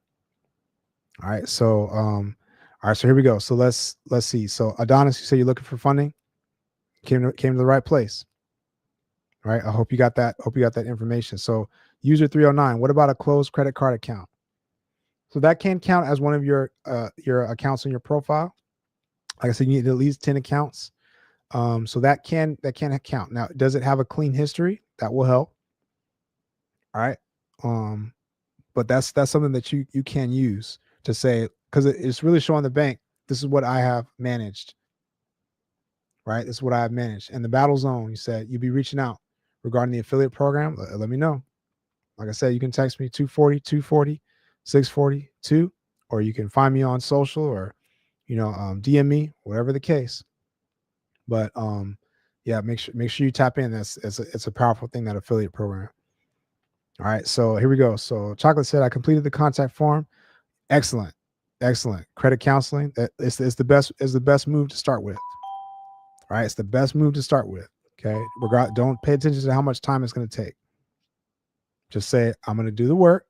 Speaker 1: All right. So here we go. So let's see. So Adonis, you say you're looking for funding. Came to the right place. Right. I hope you got that. Hope you got that information. So user 309. What about a closed credit card account? So that can count as one of your accounts in your profile. Like I said, you need at least 10 accounts. So that can count. Now, does it have a clean history? That will help. All right. But that's something that you can use to say, because it's really showing the bank, this is what I have managed. Right. This is what I have managed. And the battle zone, you said you'd be reaching out regarding the affiliate program. Let me know. Like I said, you can text me 240 642, or you can find me on social, or DM me, whatever the case. But yeah, make sure you tap in. It's a powerful thing, that affiliate program. All right, so here we go. So Chocolate said I completed the contact form. Excellent. Credit counseling, it's the best move to start with. All right, it's the best move to start with. Okay, don't pay attention to how much time it's going to take. Just say, I'm going to do the work.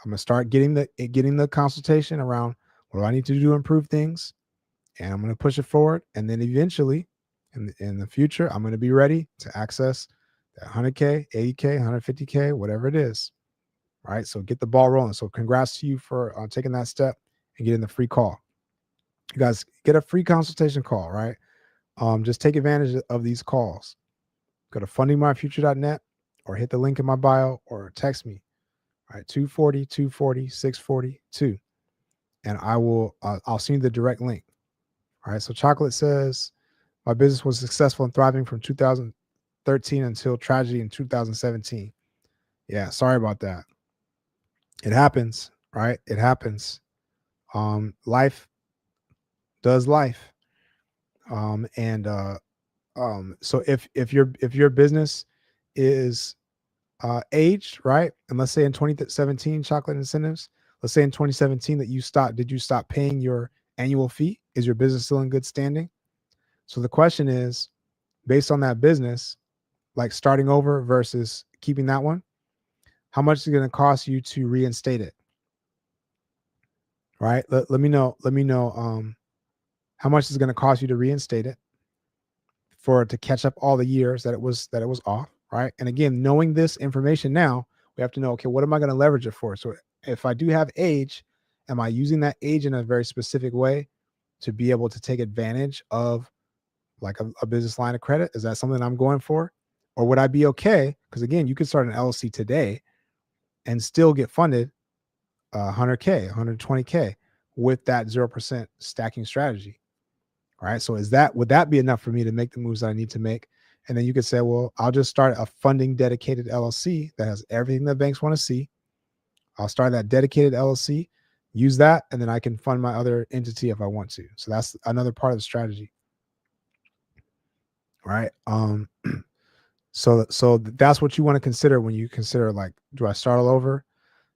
Speaker 1: I'm going to start getting the consultation around what do I need to do to improve things, and I'm going to push it forward. And then eventually, in the future, I'm going to be ready to access that 100K, 80K, 150K, whatever it is. Right. So get the ball rolling. So congrats to you for taking that step and getting the free call. You guys get a free consultation call, right? Just take advantage of these calls. Go to fundingmyfuture.net or hit the link in my bio or text me. All right, 240-642. And I'll send you the direct link. All right. So Chocolate says, my business was successful and thriving from 2013 until tragedy in 2017. Yeah, sorry about that. It happens, right? It happens. Life does life. So if your business is aged, right? And let's say in 2017, Chocolate Incentives, let's say in 2017 that you stop paying your annual fee? Is your business still in good standing? So the question is, based on that business, like starting over versus keeping that one, how much is it going to cost you to reinstate it? Right? Let me know how much is going to cost you to reinstate it for it to catch up all the years that it was off, right? And again, knowing this information now, we have to know, okay, what am I going to leverage it for? So if I do have age, am I using that age in a very specific way to be able to take advantage of like a business line of credit? Is that something I'm going for? Or would I be okay? Because again, you could start an LLC today and still get funded 100K, 120K with that 0% stacking strategy. All right. So would that be enough for me to make the moves that I need to make? And then you could say, well, I'll just start a funding dedicated LLC that has everything that banks want to see. I'll start that dedicated LLC, use that, and then I can fund my other entity if I want to. So that's another part of the strategy. All right. So that's what you want to consider when you consider, like, do I start all over?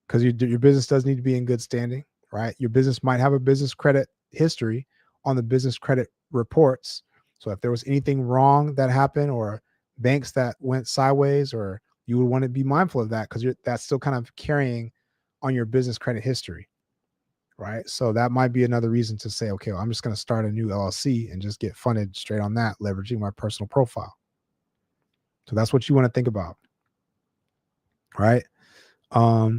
Speaker 1: Because your business does need to be in good standing, right? Your business might have a business credit history on the business credit reports. So if there was anything wrong that happened, or banks that went sideways, or you would want to be mindful of that, because that's still kind of carrying on your business credit history, right? So that might be another reason to say, okay, well, I'm just going to start a new LLC and just get funded straight on that, leveraging my personal profile. So that's what you want to think about, right? Yeah,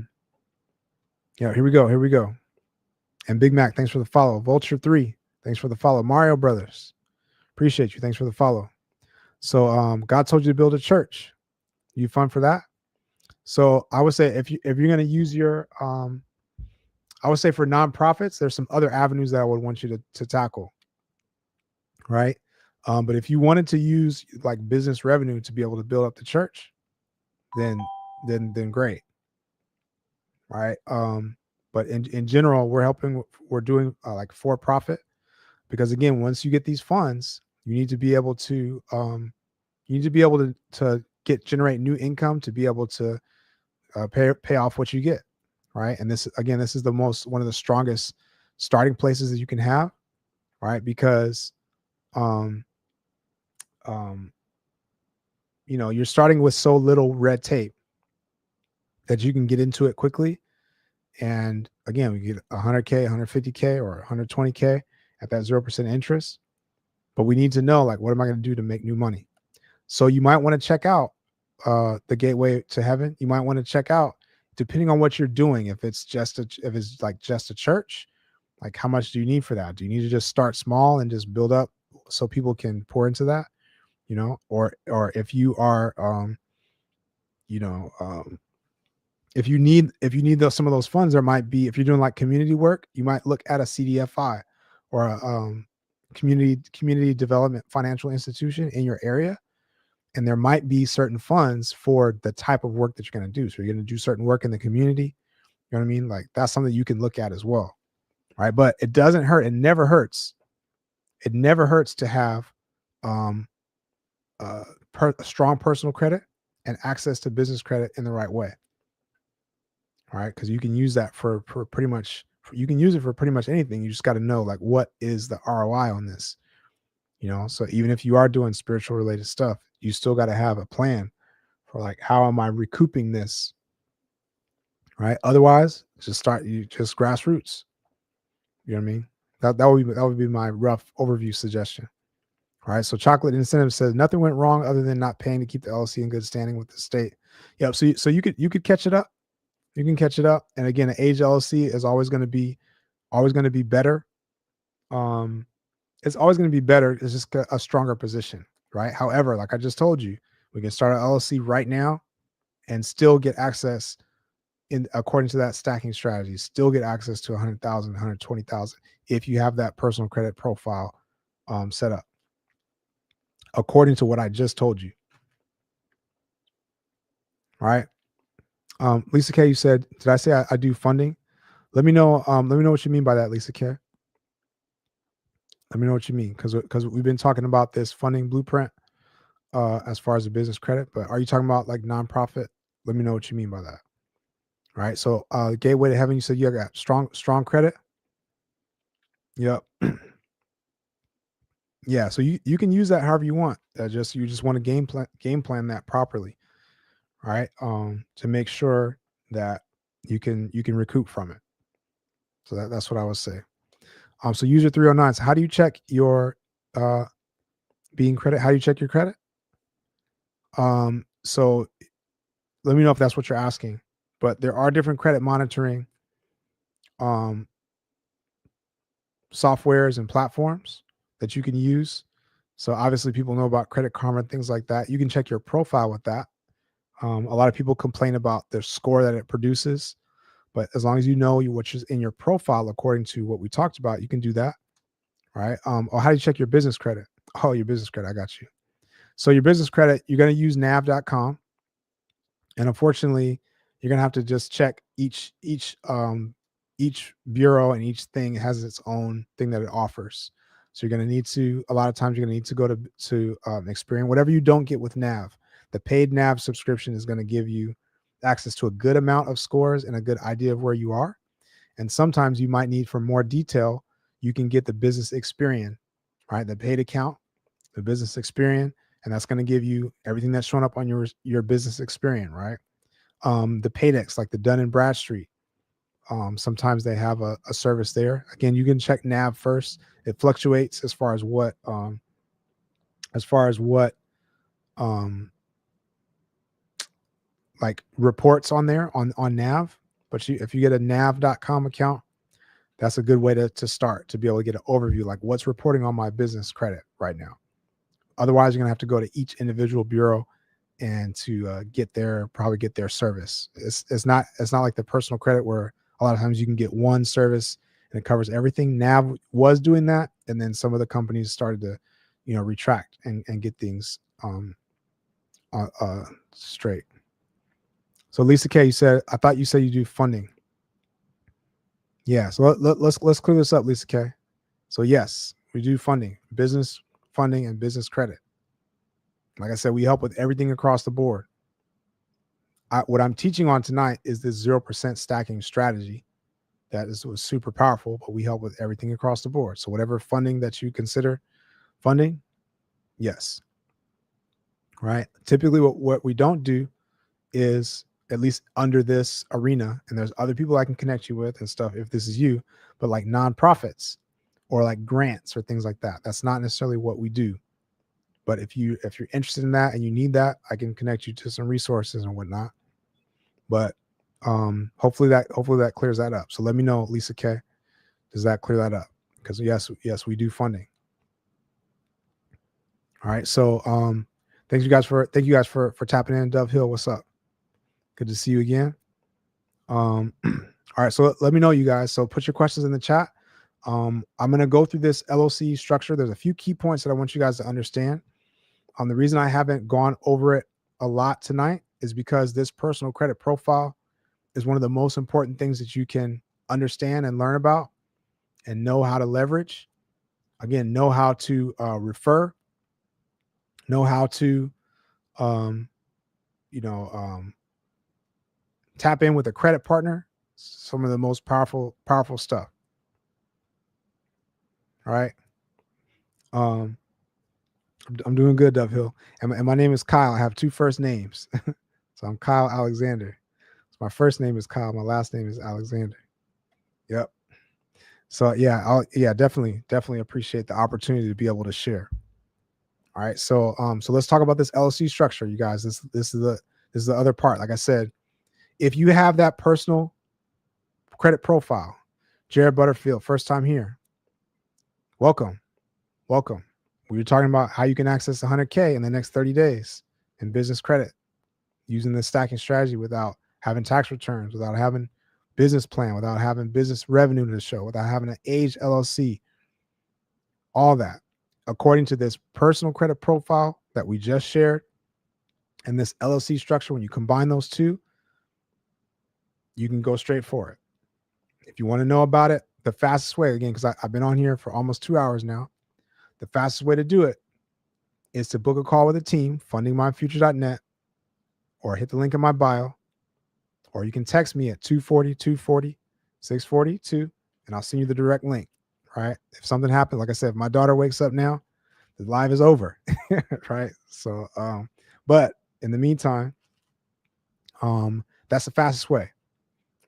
Speaker 1: here we go. And Big Mac, thanks for the follow. Vulture 3, thanks for the follow. Mario Brothers, appreciate you. Thanks for the follow. So God told you to build a church. You fun for that? So I would say if you're going to use your I would say for nonprofits, there's some other avenues that I would want you to tackle. Right? But if you wanted to use like business revenue to be able to build up the church, then great, right? But in general, we're doing like for profit, because again, once you get these funds, you need to be able to generate new income to be able to pay off what you get, right? And this is one of the strongest starting places that you can have, right? Because um you're starting with so little red tape that you can get into it quickly. And again, we get 100K, 150K, or 120K at that 0% interest. But we need to know, like, what am I going to do to make new money? So you might want to check out the Gateway to Heaven. You might want to check out, depending on what you're doing, if it's just a church, like how much do you need for that? Do you need to just start small and just build up so people can pour into that? Or if you are if you need some of those funds, there might be, if you're doing like community work, you might look at a CDFI or a community development financial institution in your area. And there might be certain funds for the type of work that you're going to do. So you're going to do certain work in the community. You know what I mean? Like, that's something you can look at as well. Right. But it doesn't hurt. It never hurts. It never hurts to have a strong personal credit and access to business credit in the right way. All right. Because you can use that for pretty much, you can use it for pretty much anything. You just got to know, like, what is the ROI on this? So even if you are doing spiritual related stuff, you still got to have a plan for, like, how am I recouping this? Right. Otherwise, just grassroots. You know what I mean? That would be my rough overview suggestion. All right. So Chocolate Incentive says nothing went wrong other than not paying to keep the LLC in good standing with the state. Yep. So you could catch it up. You can catch it up. And again, an age LLC is always going to be better. It's always going to be better. It's just a stronger position, right? However, like I just told you, we can start an LLC right now and still get access according to that stacking strategy, still get access to 100,000, 120,000 if you have that personal credit profile set up according to what I just told you. All right. Lisa K, you said, did I say I do funding? Let me know. Let me know what you mean by that, Lisa K. Let me know what you mean, because we've been talking about this funding blueprint as far as the business credit, but are you talking about like nonprofit? Let me know what you mean by that. All right. So Gateway to Heaven, you said you got strong credit. Yep. Yeah. So you can use that however you want. You just want to game plan that properly. All right. To make sure that you can recoup from it. So that's what I would say. So user 309. So how do you check your being credit? How do you check your credit? So let me know if that's what you're asking. But there are different credit monitoring softwares and platforms that you can use. So obviously people know about Credit Karma and things like that. You can check your profile with that. A lot of people complain about the score that it produces, but as long as you know what is in your profile according to what we talked about, you can do that. All right. Or how do you check your business credit? Oh, your business credit. I got you. So your business credit, you're going to use nav.com. And unfortunately, you're going to have to just check each bureau, and each thing has its own thing that it offers. So you're going to need to, a lot of times you're going to need to go to Experian. Whatever you don't get with Nav, the paid Nav subscription is going to give you access to a good amount of scores and a good idea of where you are. And sometimes you might need, for more detail, you can get the Business Experian, right? The paid account, the Business Experian, and that's going to give you everything that's shown up on your Business Experian, right? The Paydex, like the Dun & Bradstreet, sometimes they have a service there. Again, you can check Nav first. It fluctuates as far as what like reports on there on Nav. But if you get a nav.com account, that's a good way to start, to be able to get an overview, like what's reporting on my business credit right now. Otherwise, you're gonna have to go to each individual bureau and to probably get their service. It's not like the personal credit where a lot of times you can get one service and it covers everything. Nav was doing that, and then some of the companies started to, retract and get things straight. So Lisa K, I thought you said you do funding. Yeah, so let's clear this up, Lisa K. So yes, we do funding, business funding and business credit. Like I said, we help with everything across the board. What I'm teaching on tonight is this 0% stacking strategy that was super powerful, but we help with everything across the board. So whatever funding that you consider funding, yes. Right. Typically what we don't do is, at least under this arena, and there's other people I can connect you with and stuff if this is you, but like nonprofits or like grants or things like that. That's not necessarily what we do. But if you're interested in that and you need that, I can connect you to some resources and whatnot. But hopefully that clears that up. So let me know, Lisa K. Does that clear that up? Because yes, we do funding. All right. So thank you guys for tapping in. Dove Hill, what's up? Good to see you again. All right. So let me know, you guys. So put your questions in the chat. I'm going to go through this LOC structure. There's a few key points that I want you guys to understand. The reason I haven't gone over it a lot tonight is because this personal credit profile is one of the most important things that you can understand and learn about and know how to leverage. Again, know how to refer, know how to, tap in with a credit partner. Some of the most powerful stuff. All right. I'm doing good, Dove Hill. And my name is Kyle. I have two first names. So I'm Kyle Alexander. So my first name is Kyle. My last name is Alexander. Yep. So yeah, definitely appreciate the opportunity to be able to share. All right. So so let's talk about this LLC structure, you guys. This is the other part. Like I said, if you have that personal credit profile, Jared Butterfield, first time here. Welcome. We were talking about how you can access 100K in the next 30 days in business credit using the stacking strategy without having tax returns, without having business plan, without having business revenue to show, without having an aged LLC, all that. According to this personal credit profile that we just shared and this LLC structure, when you combine those two, you can go straight for it. If you want to know about it, the fastest way, again, because I've been on here for almost 2 hours now, the fastest way to do it is to book a call with a team, fundingmyfuture.net, or hit the link in my bio, or you can text me at 240-240-642, and I'll send you the direct link, right? If something happens, like I said, if my daughter wakes up now, the live is over, right? So, but in the meantime, that's the fastest way,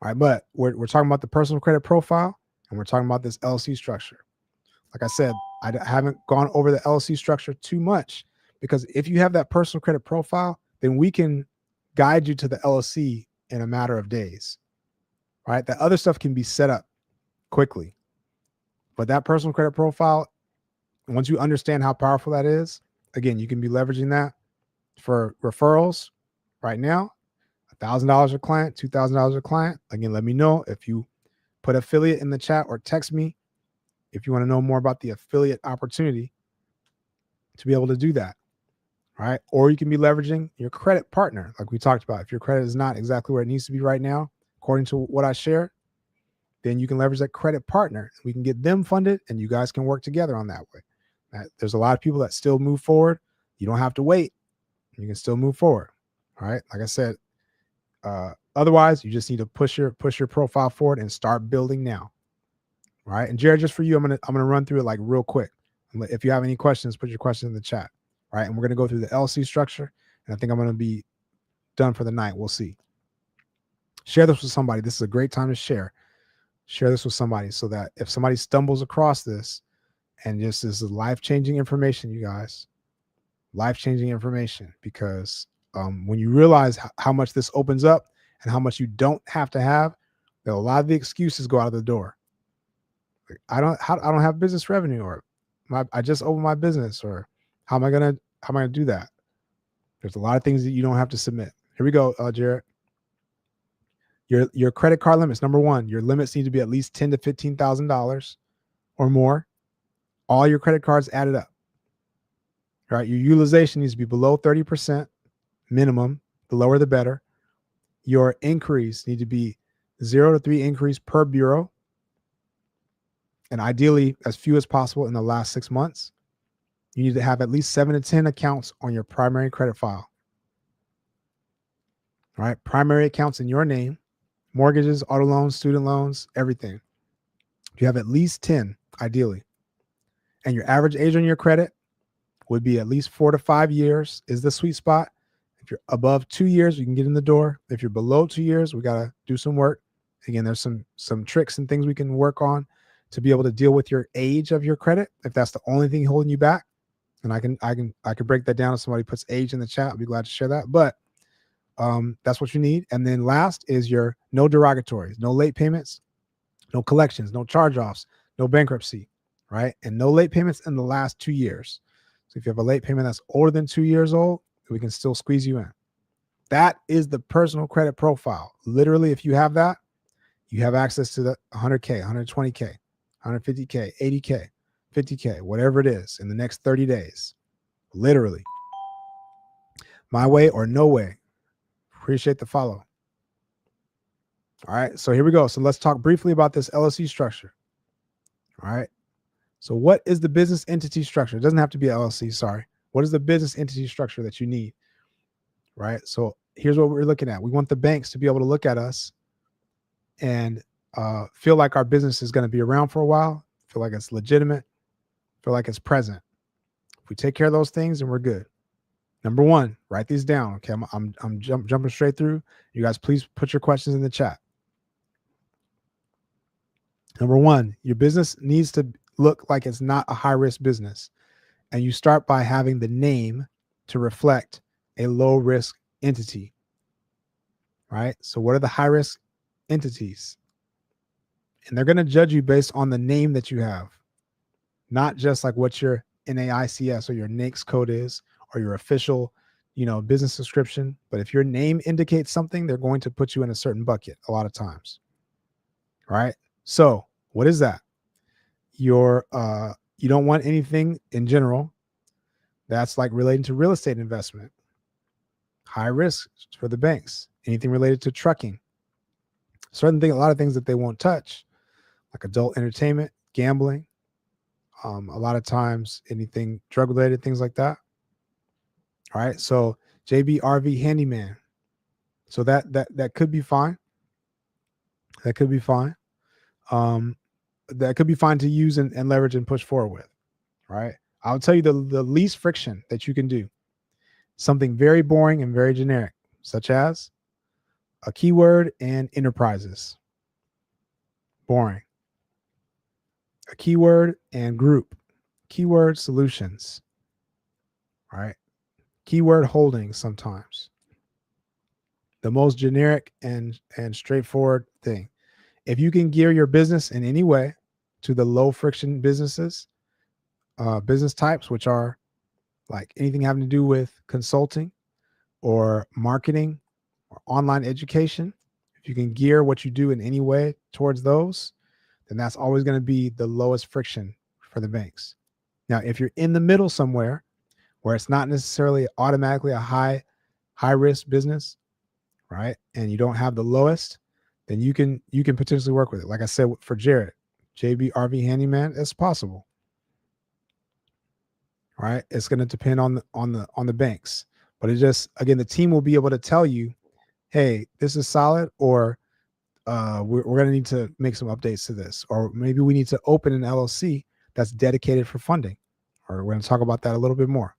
Speaker 1: all right? But we're talking about the personal credit profile, and we're talking about this LLC structure. Like I said, I haven't gone over the LLC structure too much because if you have that personal credit profile, then we can guide you to the LLC in a matter of days, right? The other stuff can be set up quickly, but that personal credit profile, once you understand how powerful that is, again, you can be leveraging that for referrals right now, $1,000 a client, $2,000 a client. Again, let me know if you put affiliate in the chat or text me if you want to know more about the affiliate opportunity to be able to do that, right? Or you can be leveraging your credit partner, like we talked about. If your credit is not exactly where it needs to be right now, according to what I shared, then you can leverage that credit partner. We can get them funded and you guys can work together on that way. There's a lot of people that still move forward. You don't have to wait. You can still move forward, all right? Like I said, otherwise, you just need to push your profile forward and start building now. All right. And Jared, just for you, I'm gonna run through it like real quick. If you have any questions, put your questions in the chat. All right. And we're gonna go through the LC structure. And I think I'm gonna be done for the night. We'll see. Share this with somebody. This is a great time to share. Share this with somebody so that if somebody stumbles across this, and this is life-changing information, you guys, life-changing information, because when you realize how much this opens up and how much you don't have to have, a lot of the excuses go out of the door. I don't have business revenue, or I just opened my business, or how am I gonna do that? There's a lot of things that you don't have to submit. Here we go, Jared. Your credit card limits. Number one, your limits need to be at least $10,000 to $15,000 or more. All your credit cards added up. right? Your utilization needs to be below 30% minimum. The lower, the better. Your increase need to be 0 to 3 increase per bureau, and ideally as few as possible in the last 6 months. You need to have at least 7 to 10 accounts on your primary credit file. All right, primary accounts in your name, mortgages, auto loans, student loans, everything. You have at least 10, ideally. And your average age on your credit would be at least 4 to 5 years is the sweet spot. If you're above 2 years, you can get in the door. If you're below 2 years, we got to do some work. Again, there's some tricks and things we can work on to be able to deal with your age of your credit. If that's the only thing holding you back, and I can break that down if somebody puts age in the chat. I'll be glad to share that. But that's what you need. And then last is your no derogatories, no late payments, no collections, no charge-offs, no bankruptcy, right? And no late payments in the last 2 years. So if you have a late payment that's older than 2 years old, we can still squeeze you in. That is the personal credit profile. Literally, if you have that, you have access to the 100K, 120K, 150K, 80K, 50K, whatever it is in the next 30 days. Literally. My way or no way. Appreciate the follow. All right, so here we go. So let's talk briefly about this LLC structure. All right. So what is the business entity structure? It doesn't have to be an LLC, sorry. What is the business entity structure that you need? Right? So here's what we're looking at. We want the banks to be able to look at us and feel like our business is going to be around for a while, feel like it's legitimate, feel like it's present. If we take care of those things, then we're good. Number one, write these down. Okay, I'm jumping straight through. You guys, please put your questions in the chat. Number one, your business needs to look like it's not a high-risk business. And you start by having the name to reflect a low-risk entity, right? So what are the high-risk entities? And they're going to judge you based on the name that you have, not just like what your NAICS or your NAICS code is or your official, business description. But if your name indicates something, they're going to put you in a certain bucket a lot of times, right? So what is that? You don't want anything in general that's like relating to real estate investment, high risk for the banks, anything related to trucking, a lot of things that they won't touch, like adult entertainment, gambling, a lot of times anything drug related, things like that. All right. So JB RV handyman. So that could be fine. That could be fine. That could be fine to use and leverage and push forward with. Right. I'll tell you the least friction that you can do. Something very boring and very generic, such as a keyword and enterprises. Boring. A keyword and group. Keyword solutions. All right. Keyword holdings sometimes. The most generic and straightforward thing. If you can gear your business in any way to the low friction businesses, business types, which are like anything having to do with consulting or marketing or online education, if you can gear what you do in any way towards those, then that's always going to be the lowest friction for the banks. Now, if you're in the middle somewhere where it's not necessarily automatically a high risk business, right, and you don't have the lowest, then you can potentially work with it. Like I said, for Jared, JB RV handyman, it's possible. Right? It's going to depend on the banks, but it just, again, the team will be able to tell you, hey, this is solid, or we're going to need to make some updates to this, or maybe we need to open an LLC that's dedicated for funding, or we're going to talk about that a little bit more.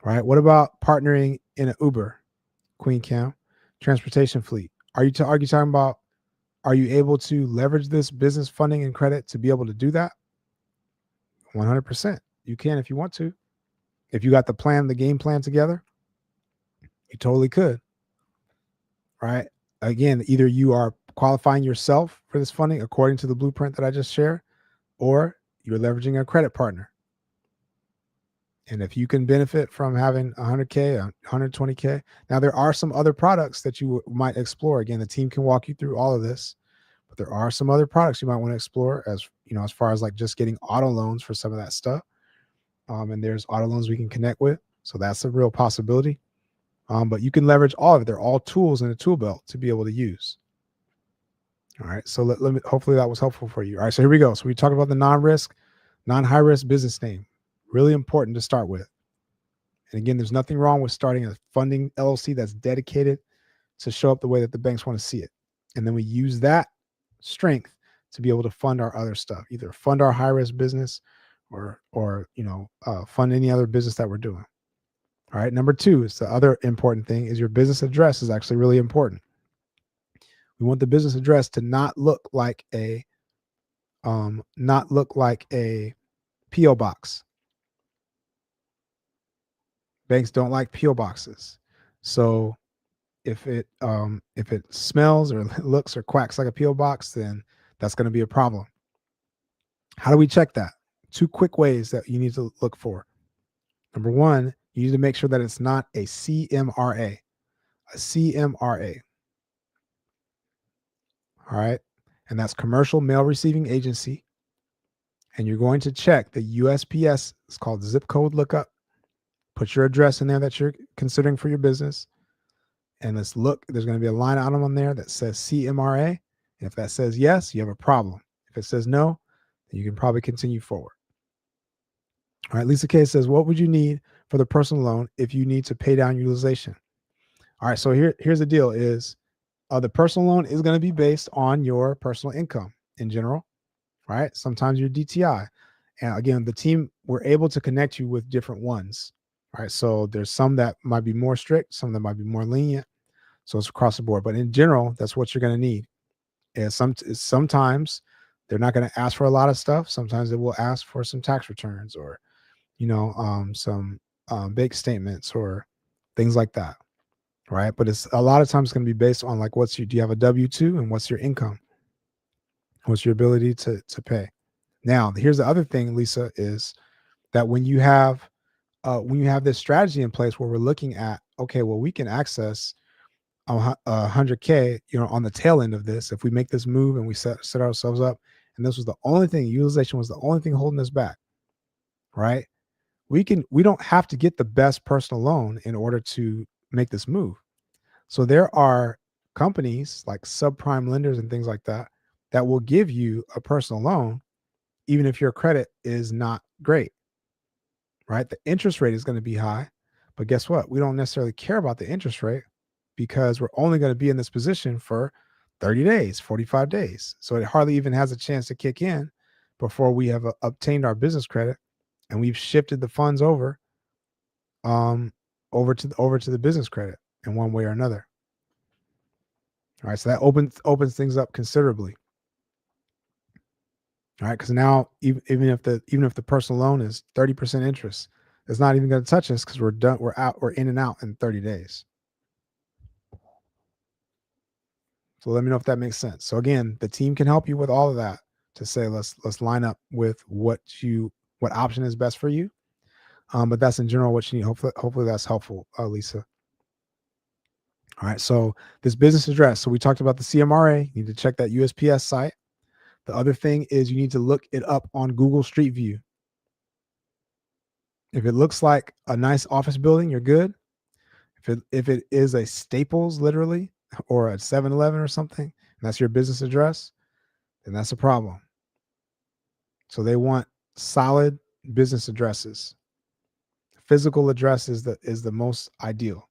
Speaker 1: Right? What about partnering in an Uber, Queen Cam, transportation fleet? Are you talking about, are you able to leverage this business funding and credit to be able to do that? 100%. You can if you want to. If you got the game plan together, you totally could. Right? Again, either you are qualifying yourself for this funding according to the blueprint that I just shared, or you're leveraging a credit partner. And if you can benefit from having 100K, 120K, now there are some other products that you might explore. Again, the team can walk you through all of this, but there are some other products you might want to explore as far as like just getting auto loans for some of that stuff. and there's auto loans we can connect with. So that's a real possibility. But you can leverage all of it. They're all tools in the tool belt to be able to use. All right. So let me, hopefully that was helpful for you. All right. So here we go. So we talked about the non-risk, non-high risk business name. Really important to start with. And again, there's nothing wrong with starting a funding LLC that's dedicated to show up the way that the banks want to see it. And then we use that strength to be able to fund our other stuff, either fund our high risk business or fund any other business that we're doing. All right. Number two is the other important thing is your business address is actually really important. We want the business address to not look like a PO box. Banks don't like PO boxes. So if it smells or looks or quacks like a PO box, then that's going to be a problem. How do we check that? Two quick ways that you need to look for. Number one, you need to make sure that it's not a CMRA. A CMRA. All right. And that's Commercial Mail Receiving Agency. And you're going to check the USPS. It's called zip code lookup. Put your address in there that you're considering for your business. And let's look. There's going to be a line item on there that says CMRA. And if that says yes, you have a problem. If it says no, then you can probably continue forward. All right. Lisa K says, what would you need for the personal loan if you need to pay down utilization? All right. So here's the deal is the personal loan is going to be based on your personal income in general, right? Sometimes your DTI. And again, the team, we're able to connect you with different ones, right? So there's some that might be more strict, some that might be more lenient. So it's across the board. But in general, that's what you're going to need. And sometimes they're not going to ask for a lot of stuff. Sometimes they will ask for some tax returns or, some bank statements or things like that. Right. But it's a lot of times going to be based on like, do you have a W-2 and what's your income? What's your ability to pay? Now, here's the other thing, Lisa, is that when you have this strategy in place where we're looking at, okay, well, we can access 100K, on the tail end of this, if we make this move and we set ourselves up, and this was the only thing, utilization was the only thing holding us back, right? We don't have to get the best personal loan in order to make this move. So there are companies like subprime lenders and things like that that will give you a personal loan, even if your credit is not great, right? The interest rate is going to be high, but guess what? We don't necessarily care about the interest rate because we're only going to be in this position for 30 days, 45 days. So it hardly even has a chance to kick in before we have obtained our business credit and we've shifted the funds over to the business credit in one way or another. All right, so that opens things up considerably. All right, because now even if the personal loan is 30% interest, it's not even going to touch us because we're done. We're in and out in 30 days. So let me know if that makes sense. So again, the team can help you with all of that to say let's line up with what option is best for you. But that's in general what you need. Hopefully that's helpful, Lisa. All right. So this business address. So we talked about the CMRA. You need to check that USPS site. The other thing is you need to look it up on Google Street View. If it looks like a nice office building, you're good. If it is a Staples, literally, or a 7-Eleven or something, and that's your business address, then that's a problem. So they want solid business addresses. Physical address is the most ideal.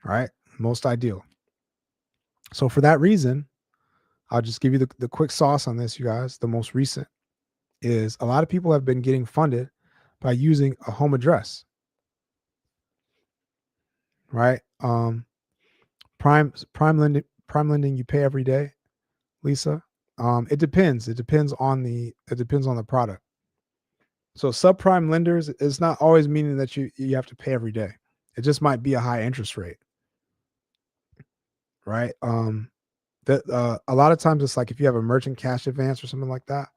Speaker 1: All right, most ideal. So for that reason, I'll just give you the quick sauce on this, you guys. The most recent is a lot of people have been getting funded by using a home address. Right? Prime lending you pay every day, Lisa. It depends. It depends on the product. So subprime lenders is not always meaning that you have to pay every day. It just might be a high interest rate. Right? A lot of times it's like if you have a merchant cash advance or something like that,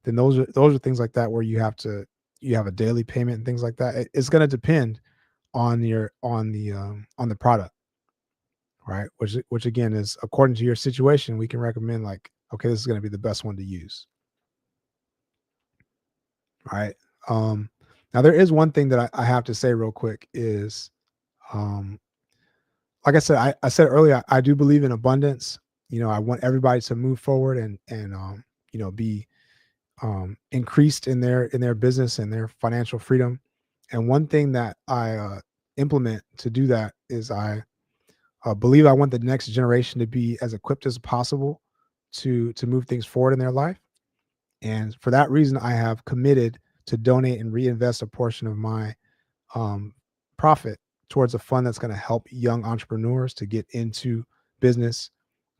Speaker 1: then those are things like that where you have a daily payment and things like that. It's going to depend on the product, right? Which again is according to your situation, we can recommend like, okay, this is going to be the best one to use. All right. Now there is one thing that I have to say real quick is, um, like I said, I said earlier, I do believe in abundance. I want everybody to move forward and be increased in their business and their financial freedom. And one thing that I implement to do that is I believe I want the next generation to be as equipped as possible to move things forward in their life. And for that reason, I have committed to donate and reinvest a portion of my um, profit towards a fund that's going to help young entrepreneurs to get into business,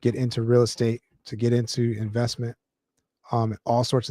Speaker 1: get into real estate, to get into investment, all sorts of